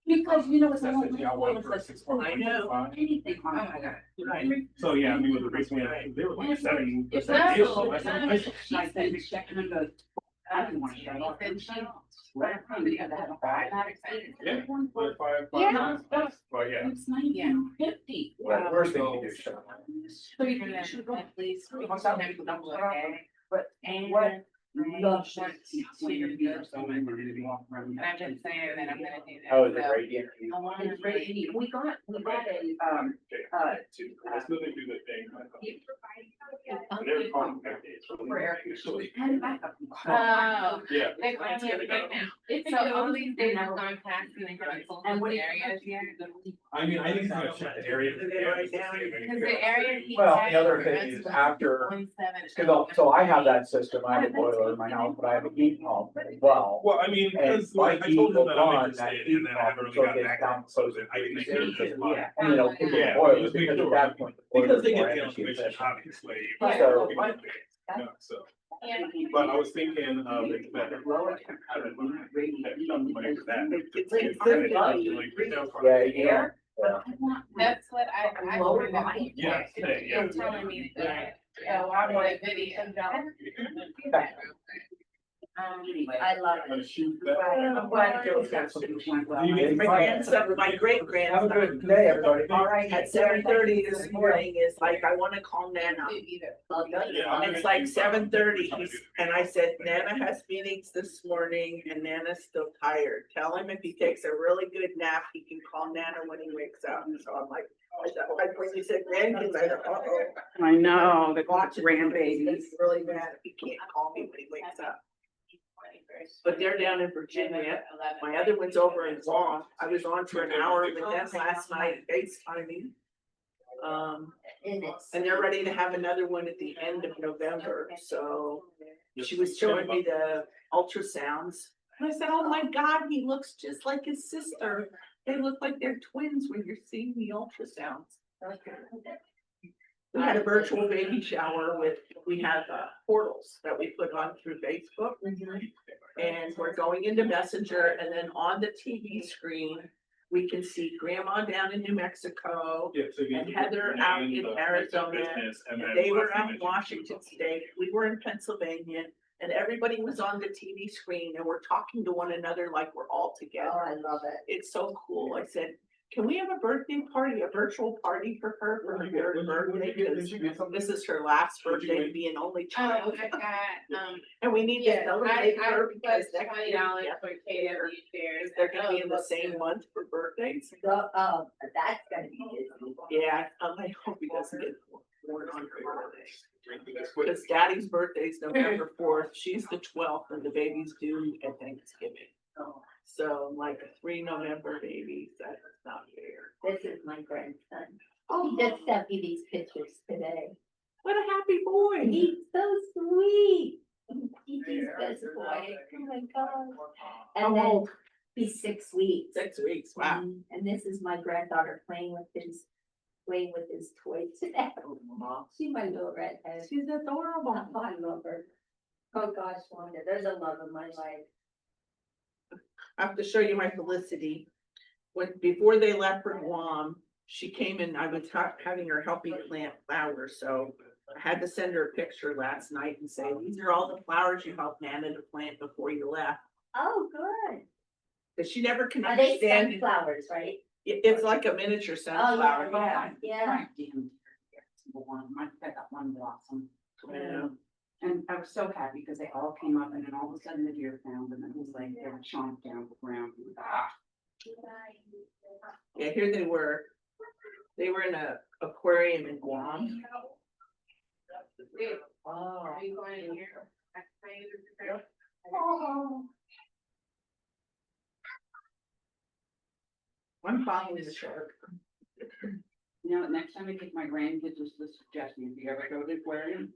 Because you know, it's a
That's it, yeah, I
whole.
went for 6 months.
I know.
Anything.
So, yeah, I mean, with the recently, they were like 7%.
It's
deal, so
not.
that's-
She said, checking and goes, I didn't want to shut off.
Yeah, like five
Yeah.
months. But yeah.
It's 1950.
Well, worst thing you do, Sean.
So you should go.
But
And
what?
love.
And I've been saying that I'm gonna do that.
Oh, the
so-
radio.
It's ready. We got a,
Let's move into the thing. They're contacted.
Oh,
Yeah.
they call me every day now. So all these days have gone past and they haven't sold
And
those
what do you-
areas yet.
I mean, I need to kind of check the area.
Because the area. he
Well,
has
the other
for
thing
us
is
was
after,
27.
so I have that system, I have a boiler in my house, but I have a heat pump as well.
Well, I mean,
And
because
my
like I
heat
told them
will
that I'm
run that
interested
heat
and then I haven't
pump,
really
so it
gotten
gets
back
down
to
so
it.
that
I can make sure
you
it's
can,
fine.
you know, pick
Yeah,
your boiler,
just make
because at
sure.
that point. the
Because
boiler's
they
more
get the
energy
information,
efficient.
obviously.
So-
Yeah, so,
And
but I was thinking of it better. Having somebody for that.
It's
Like,
Yeah, yeah.
that's what I worry about.
Yeah, today, yeah.
You're telling me that. So I'm like video.
I love
I'm gonna
it.
shoot that.
I'm glad Joe's got something went well.
You need-
My grandson, my great
Have a
grandson,
good day, everybody.
All right.
at 7:30 this morning is like, I wanna call Nana.
Yeah.
And it's like 7:30, and I said, Nana has meetings this morning and Nana's still tired. Tell him if he takes a really good nap, he can call Nana when he wakes up. So I'm like, when you said grandkids, I thought, uh-oh.
I know, the
Watching
grandbabies.
It's really bad if he can't call me when he wakes up. But they're down in Virginia. My other one's over in Guam. I was on for an hour with them last night, FaceTiming. And they're ready to have another one at the end of November, so she was showing me the ultrasounds. And I said, oh my God, he looks just like his sister. They look like they're twins when you're seeing the ultrasounds. We had a virtual baby shower we have portals that we put on through Facebook. And we're going into Messenger, and then on the TV screen, we can see Grandma down in New Mexico.
Yeah, so you
And
need
Heather
to
out
name
in
the
Arizona,
business and
And
then
they were
last
out in
image.
Washington State, we were in Pennsylvania, and everybody was on the TV screen, and we're talking to one another like we're all together.
I love it.
It's so cool. I said, can we have a birthday party, a virtual party for her for her third birthday? Because this is her last birthday to be an only
Oh,
child.
I got,
And we need to
yeah,
celebrate
I
her
put
because next
$20
year,
for KW shares.
they're gonna be in the same month for birthdays.
That's gonna be busy.
Yeah, I hope he doesn't get born on her birthday. Because Daddy's birthday is November 4th, she's the 12th, and the baby's due at Thanksgiving. So like 3 November babies, that's not fair.
This is my grandson.
Oh,
He just sent me these pictures today.
what a happy boy.
He's so sweet. He's the best boy. Oh my God. And then He's 6 weeks.
6 weeks, wow.
And this is my granddaughter playing with his toys today. She's my little redhead.
She's adorable.
I love her. Oh gosh, Wanda, there's a love of my life.
I have to show you my Felicity. Before they left for Guam, she came in, I was having her help me plant flowers, so I had to send her a picture last night and say, these are all the flowers you helped Nana to plant before you left.
Oh, good.
Cause she never can
Are they
understand.
sunflowers, right?
It's like a miniature
Oh,
sunflower,
yeah, yeah.
I got one blossom.
Yeah.
And I was so happy because they all came up and then all of a sudden the deer found them and it was like they were chomped down the ground.
Yeah, here they were. They were in a aquarium in Guam.
Oh. Are you going in here?
I'm following the shark.
You know, next time I take my grandkids, just a suggestion, if you ever go to the aquarium,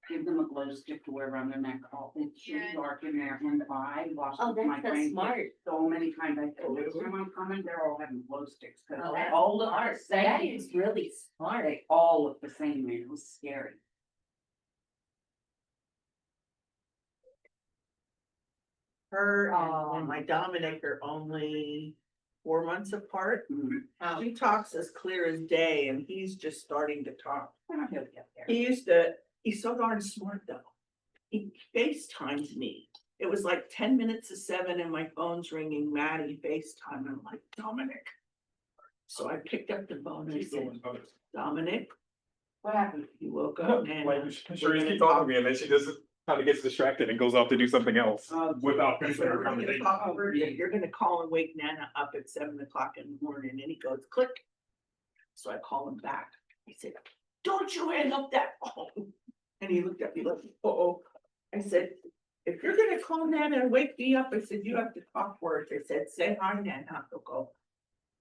give them a glow stick to wear around their neck. It's so dark in there and I watched
Oh,
my
that's so
grandkids
smart.
so many times. I said, next time I'm coming, they're all having glow sticks. 'Cause
Oh,
they
that's
all look
smart.
the same.
That is really smart.
They all look the same, man. It was scary.
Her and my Dominic are only 4 months apart. She talks as clear as day and he's just starting to talk.
He'll get there.
He's so darn smart though. He FaceTimes me. It was like 10 minutes to 7 and my phone's ringing, Maddie FaceTime. I'm like, Dominic. So I picked up the phone and I said, Dominic,
What happened?
he woke
No,
up and.
like, sure, you keep talking to me and then she just kind of gets distracted and goes off to do something else without finishing her conversation.
You're gonna call and wake Nana up at 7 o'clock in the morning, and he goes, click. So I call him back. I said, don't you hang up that phone. And he looked at me like, uh-oh. I said, if you're gonna call Nana and wake me up, I said, you have to talk words. I said, say hi, Nana. He'll go,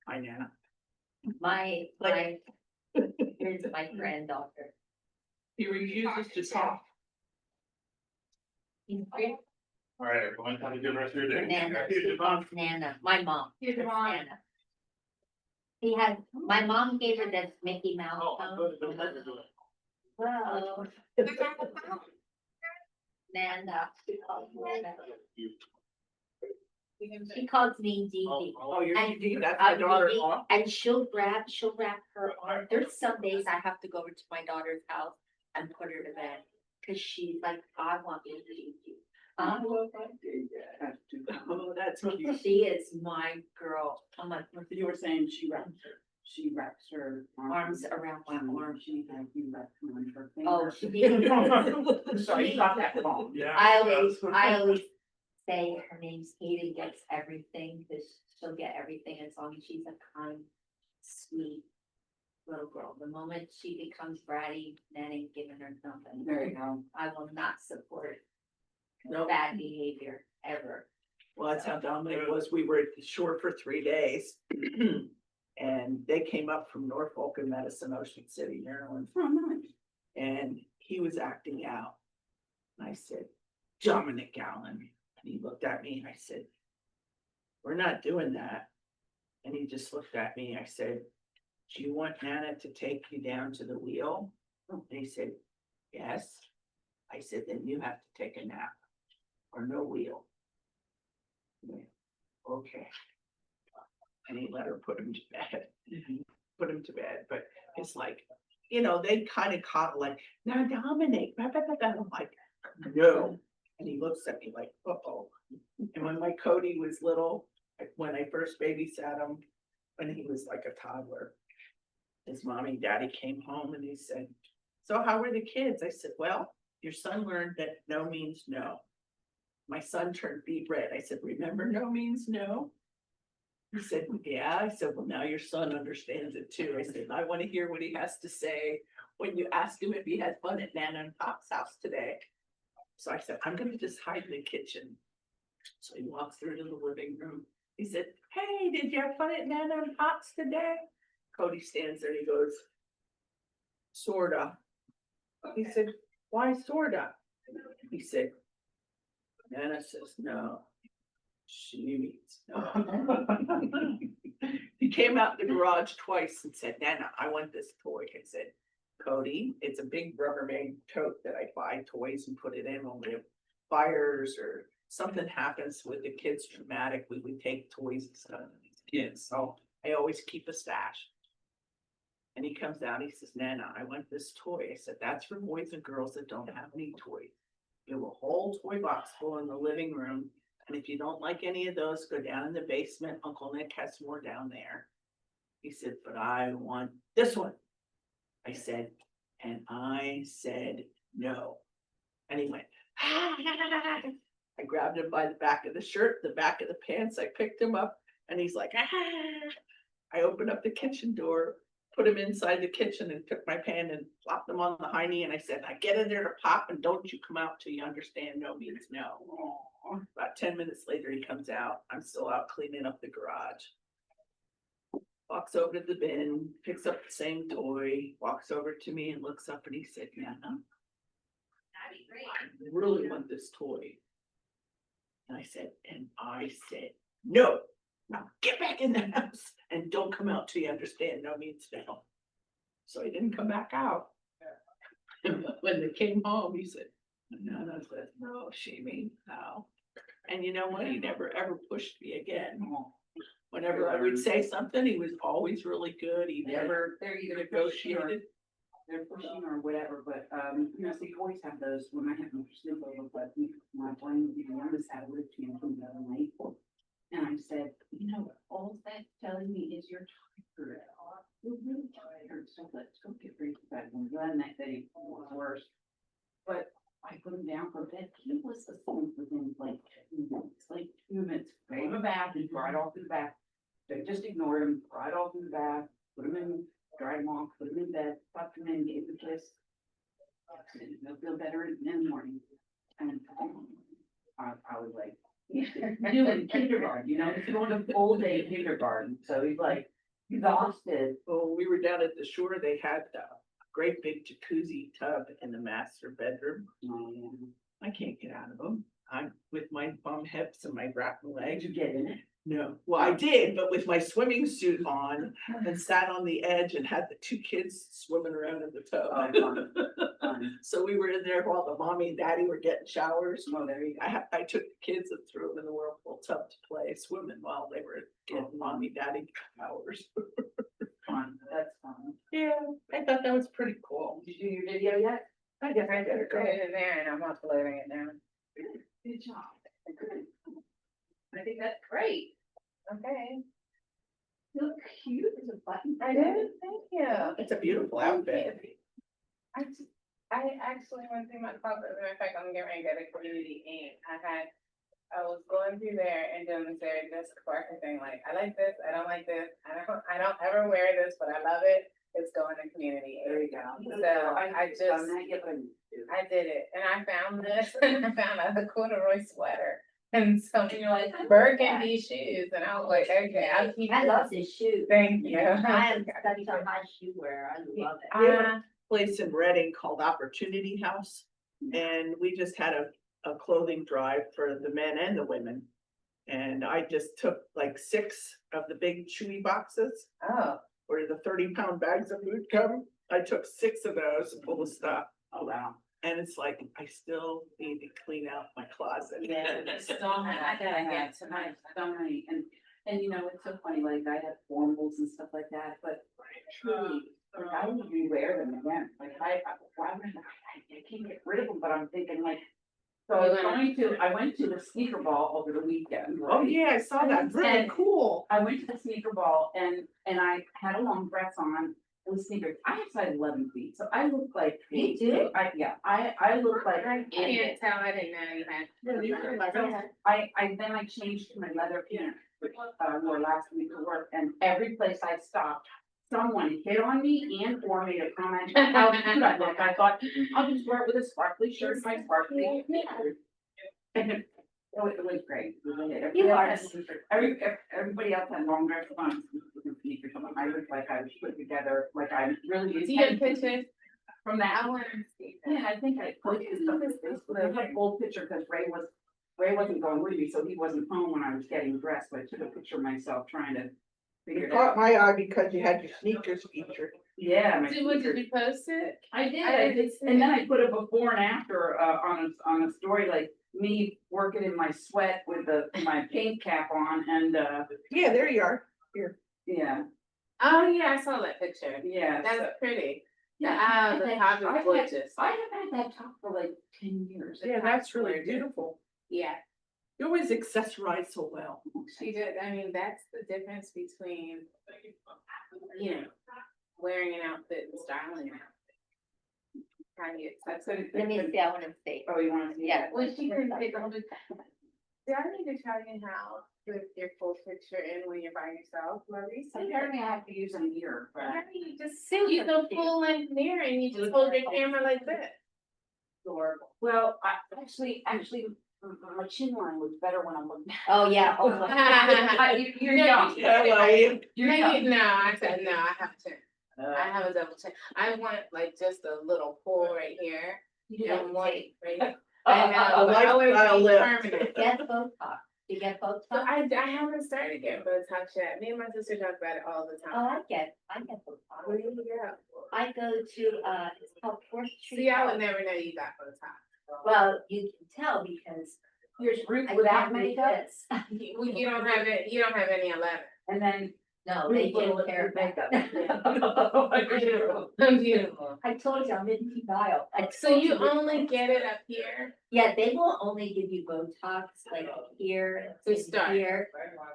hi, Nana.
Here's my granddaughter.
He refuses to talk.
He's great.
All right, everyone, have a good rest of your day.
Nana, she calls Nana, my mom.
Here's your mom.
Nana. My mom gave her this Mickey Mouse phone. Well, Nana, she calls Nana. She calls me Dee Dee.
Oh, you're,
And
that's my
I'm Dee Dee,
daughter-in-law.
and she'll wrap her arm. There's some days I have to go over to my daughter's house and put her to bed. Cause she's like, I want you to feed you.
Oh, that's cute.
She is my girl. I'm like,
You were saying she wraps her
arms around my arm.
She had you wrapped around her finger.
Oh, she did.
Sorry, you got that wrong.
Yeah.
I always say her name's Katie gets everything, cause she'll get everything as long as she's a kind, sweet little girl. The moment she becomes bratty, then ain't giving her nothing.
There you go.
I will not support
Nope.
bad behavior ever.
Well, that's how Dominic was. We were at the shore for 3 days. And they came up from Norfolk and met us in Ocean City, Maryland.
Oh, nice.
And he was acting out. And I said, Dominic Allen. And he looked at me and I said, we're not doing that. And he just looked at me. I said, do you want Nana to take you down to the wheel? And he said, yes. I said, then you have to take a nap or no wheel. He went, okay. And he let her put him to bed. But it's like, they kind of caught like, now Dominic, blah, blah, blah, blah. I'm like, no. And he looks at me like, uh-oh. And when my Cody was little, when I first babysat him, when he was like a toddler, his mommy and daddy came home and he said, so how were the kids? I said, well, your son learned that no means no. My son turned beet red. I said, remember, no means no. He said, yeah. I said, well, now your son understands it too. I said, I want to hear what he has to say when you ask him if he had fun at Nana and Pop's house today. So I said, I'm going to just hide in the kitchen. So he walks through to the living room. He said, hey, did you have fun at Nana and Pop's today? Cody stands there and he goes, sorta. He said, why sorta? He said, Nana says no. She means no. He came out the garage twice and said, Nana, I want this toy. I said, Cody, it's a big Rubbermaid tote that I buy toys and put it in when we have fires or something happens with the kids traumatic, we would take toys and stuff. Kids, so I always keep a stash. And he comes out, he says, Nana, I want this toy. I said, that's for boys and girls that don't have any toys. You have a whole toy box full in the living room. And if you don't like any of those, go down in the basement. Uncle Nick has more down there. He said, but I want this one. I said, and I said, no. And he went, I grabbed him by the back of the shirt, the back of the pants. I picked him up and he's like, I opened up the kitchen door, put him inside the kitchen and took my pan and flopped him on the high knee. And I said, I get in there to pop and don't you come out till you understand no means no. About 10 minutes later, he comes out. I'm still out cleaning up the garage. Walks over to the bin, picks up the same toy, walks over to me and looks up and he said, Nana, I really want this toy. And I said, no, now get back in the house and don't come out till you understand no means no. So he didn't come back out. When they came home, he said, Nana said, no, she means no. And you know what? He never ever pushed me again. Whenever I would say something, he was always really good. He never
They're either
negotiated.
they're pushing or whatever, but, you know, so you always have those, when I have my sleepover, but my one, the youngest had a lift tantrum the other night. And I said, you know, all that's telling me is you're tired. You're really tired, so let's go get ready for bed. And then that day was worse. But I put him down for bed. He was asleep within like 2 minutes, gave him a bath and cried all through the bath. They just ignored him, cried all through the bath, put him in, dried him off, put him in bed, tucked him in, gave him a kiss. And he'll feel better in the morning. And I was like, he's doing kindergarten, you know, he's going to full day kindergarten, so he's like exhausted.
Well, we were down at the shore, they had a great big jacuzzi tub in the master bedroom.
Oh, yeah.
I can't get out of them. I'm with my bum hips and my broken legs.
Did you get in it?
No, well, I did, but with my swimming suit on and sat on the edge and had the 2 kids swimming around in the
Oh,
tub.
fun.
So we were in there while the mommy and daddy were getting showers.
Oh, there you go.
I took the kids and threw them in the whirlpool tub to play swimming while they were getting mommy, daddy showers.
Fun, that's fun.
Yeah, I thought that was pretty cool.
Did you do your video yet?
I guess I better go.
in there and I'm uploading it now.
Good job. Good.
I think that's great. Okay.
You look cute as a button.
I did, thank you.
It's a beautiful outfit.
I actually went through my closet, as a matter of fact, I'm getting ready to go to community ink. I was going through there and doing this very just quirky thing, like, I like this, I don't like this, I don't ever wear this, but I love it. It's going to community ink.
There you go.
So I did it, and I found this, and I found a corduroy sweater. And so you're like burgundy shoes, and I was like, okay, I'll keep.
I love this shoe.
Thank you.
I am such a high shoe wearer. I love it.
We have a place in Reading called Opportunity House, and we just had a clothing drive for the men and the women. And I just took like 6 of the big chewy boxes
Oh,
where the 30-pound bags of food come. I took 6 of those full of stuff.
Oh, wow.
And it's like, I still need to clean out my closet.
Yeah, there's so many, I gotta get tonight, so many, and you know, it's so funny, like, I have formals and stuff like that, but truly, like, I would rewear them again, like, I can't get rid of them, but I'm thinking like, so I went to the sneaker ball over the weekend.
Oh,
right?
yeah, I saw that. Really
And
cool.
I went to the sneaker ball and I had a long dress on, it was sneakers, I have size 11 feet, so I look like.
You do?
I look like.
I can't tell, I didn't know you had.
Yeah, you can, like, oh.
Then I changed to my leather pants, which I wore last week to work, and every place I stopped, someone hit on me and or made a comment on how cute I look. I thought, I'll just wear it with a sparkly shirt, my sparkly. And it was great.
You are.
Everybody else had long dress on. I looked like I was put together, like I really.
Do you have pictures
From that one? Yeah, I think I posted some of this, I have a full picture because Ray was Ray wasn't going with me, so he wasn't home when I was getting dressed, but I took a picture of myself trying to figure
It
it
caught
out.
my eye because you had your sneakers featured.
Yeah, my
Did
sneakers.
you post it?
I did,
I
I did,
didn't see
and then
it.
I put a before and after, on a story, like me working in my sweat with my paint cap on, and,
Yeah, there you are.
yeah,
Oh, yeah, I saw that picture.
yeah. so-
That's pretty.
Yeah,
The
and
top
I've
is
had-
gorgeous.
I have had that top for like 10 years.
Yeah, that's really beautiful.
Yeah,
You always accessorize so well.
she did. I mean, that's the difference between, you know, wearing an outfit and styling an outfit. How you
That's what
Let me see, I wanna see.
Oh, you wanna see?
Yeah.
that?
Well, she can take a look. Do I need to tell you how to put your full picture in when you're by yourself, Maurice?
Apparently I have to use a mirror, but.
You just use a full length mirror and you just hold your camera like that.
Well, actually, my chin line looks better when I'm looking.
Oh, yeah. Oh, my-
You're young.
Hello.
You're young.
No, I said, no, I have to. I have a double chin. I want like just a little pull right here and one right here. I know,
A
but I would
lifestyle
be
lift.
permanent.
Get Botox. You get
But
Botox?
I haven't started getting Botox yet. Me and my sister talk about it all the
Oh,
time.
I get
Where
Botox.
do you go?
I go to, it's called Fourth Street.
See, I would
Park.
never know you got Botox.
Well, you can tell because.
Here's root
I
without
can't read
makeup,
this.
You don't have it, you don't have any 11.
and then.
No, they
root
take care of
makeup.
makeup.
Beautiful.
I told you, I'm in denial.
So you only get it up here?
Yeah, they will only give you Botox like here,
To
and
start.
here,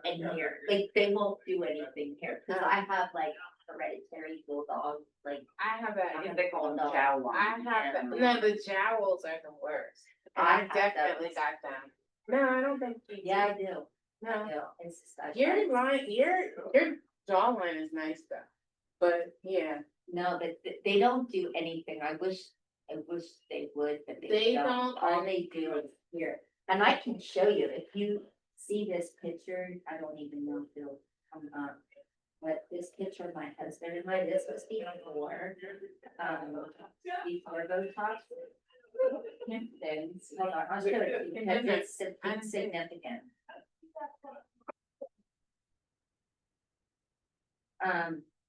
and here. Like, they won't do anything here, cause I have like hereditary bulldog, like.
I have that.
They call them
No.
jowl
I
lines.
have that. No, the jowls are the worst. And
I
I
have
definitely
those.
got them. No, I don't think you do.
Yeah, I do. I
No.
do. It's just. I
Your
try-
line, your jawline is nice though. But yeah,
No, but they don't do anything. I wish they would, but
They
they don't.
don't.
All they do is here. And I can show you, if you see this picture, I don't even know if it'll come up. But this picture of my husband and this was before Botox. Things, hold on, I'll show it to you because it's significant.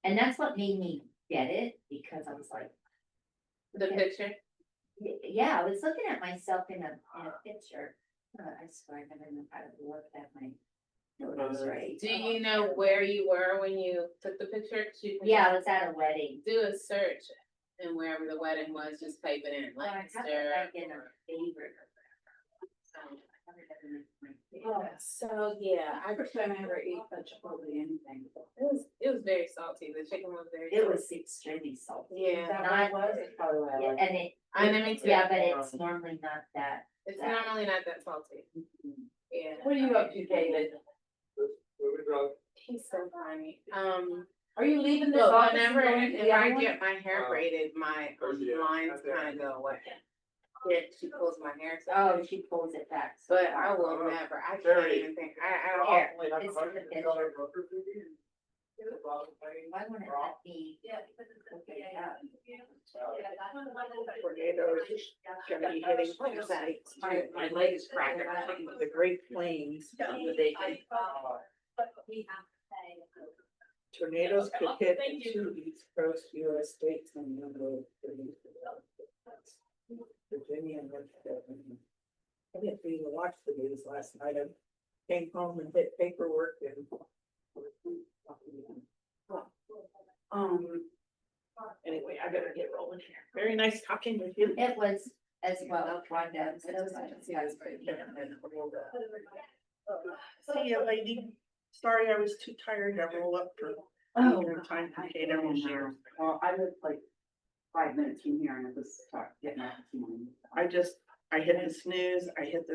And that's what made me get it, because I was like,
the picture.
yeah, I was looking at myself in a picture. I swear I never know how to look at my photos right.
Do you know where you were when you took the picture? You can
Yeah, I was at a wedding.
do a search and wherever the wedding was, just type it in,
Well, I
Lancaster.
have it like in a favorite. I have it in my favorite.
So, yeah,
First time I ever ate a Chipotle anything.
it was very salty. The chicken was very.
It was extremely salty.
Yeah.
Not, yeah, and it,
I know, me too.
yeah, but it's normally not that.
It's normally not that salty. Yeah.
What are you up to, David?
He's so funny.
Are you leaving this
Well,
office?
whenever,
and going to
if
the
I
other one?
get my hair braided, my lines kind of go away. Yeah, she pulls my hair. so-
Oh, she pulls it back. so
But
far.
I will never, I can't even think, I don't.
Here, this is the picture. Why wouldn't it let me? Okay, yeah.
Tornadoes gonna be hitting sites.
My leg is cracked.
The Great Plains. Tornadoes could hit two East Coast US states and number Virginia and North Carolina. I didn't even watch the news last night. I came home and hit paperwork and. Anyway, I better get rolling here. Very nice talking with you.
It was as well, Wanda.
See you, lady. Sorry, I was too tired to roll up for.
Oh.
Time to get everyone here.
Well, I live like 5 minutes from here and it was getting up this morning.
I hit the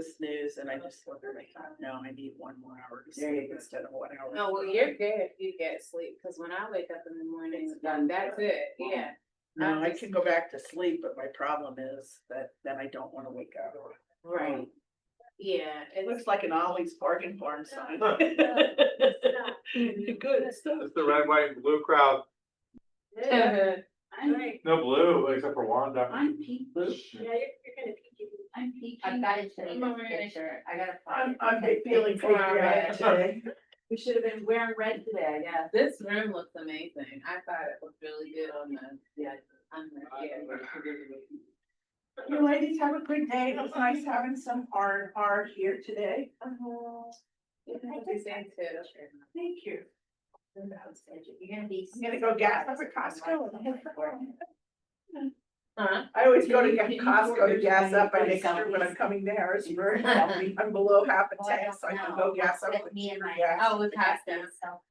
snooze, and I just looked at my thought, no, I need 1 more hour to
There you
sleep
go.
instead of 1 hour.
No, well, you're good if you get sleep, cause when I wake up in the morning, that's it, yeah.
No, I can go back to sleep, but my problem is that then I don't wanna wake up.
Right. Yeah,
It
it's,
looks like an Ollie's bargain barn sign. Good stuff.
It's the red, white, and blue crowd.
I'm,
No blue, except for Wanda.
I'm pink.
Yeah, you're gonna.
I
I'm I've got to show you this picture. I gotta. find it.
I'm feeling patriotic today. We should have been wearing red today, yeah.
This room looks amazing. I thought it looked really good on
You ladies have a good day. It was nice having some art here today.
Thank
Thank you.
You're gonna be.
I'm gonna go gas up at Costco.
Huh?
I always go to Costco to gas up. I make sure when I'm coming to Harrisburg, I'm below half a tank, so I can go gas up with
Me and my.
gas.
Oh, with Costco.
So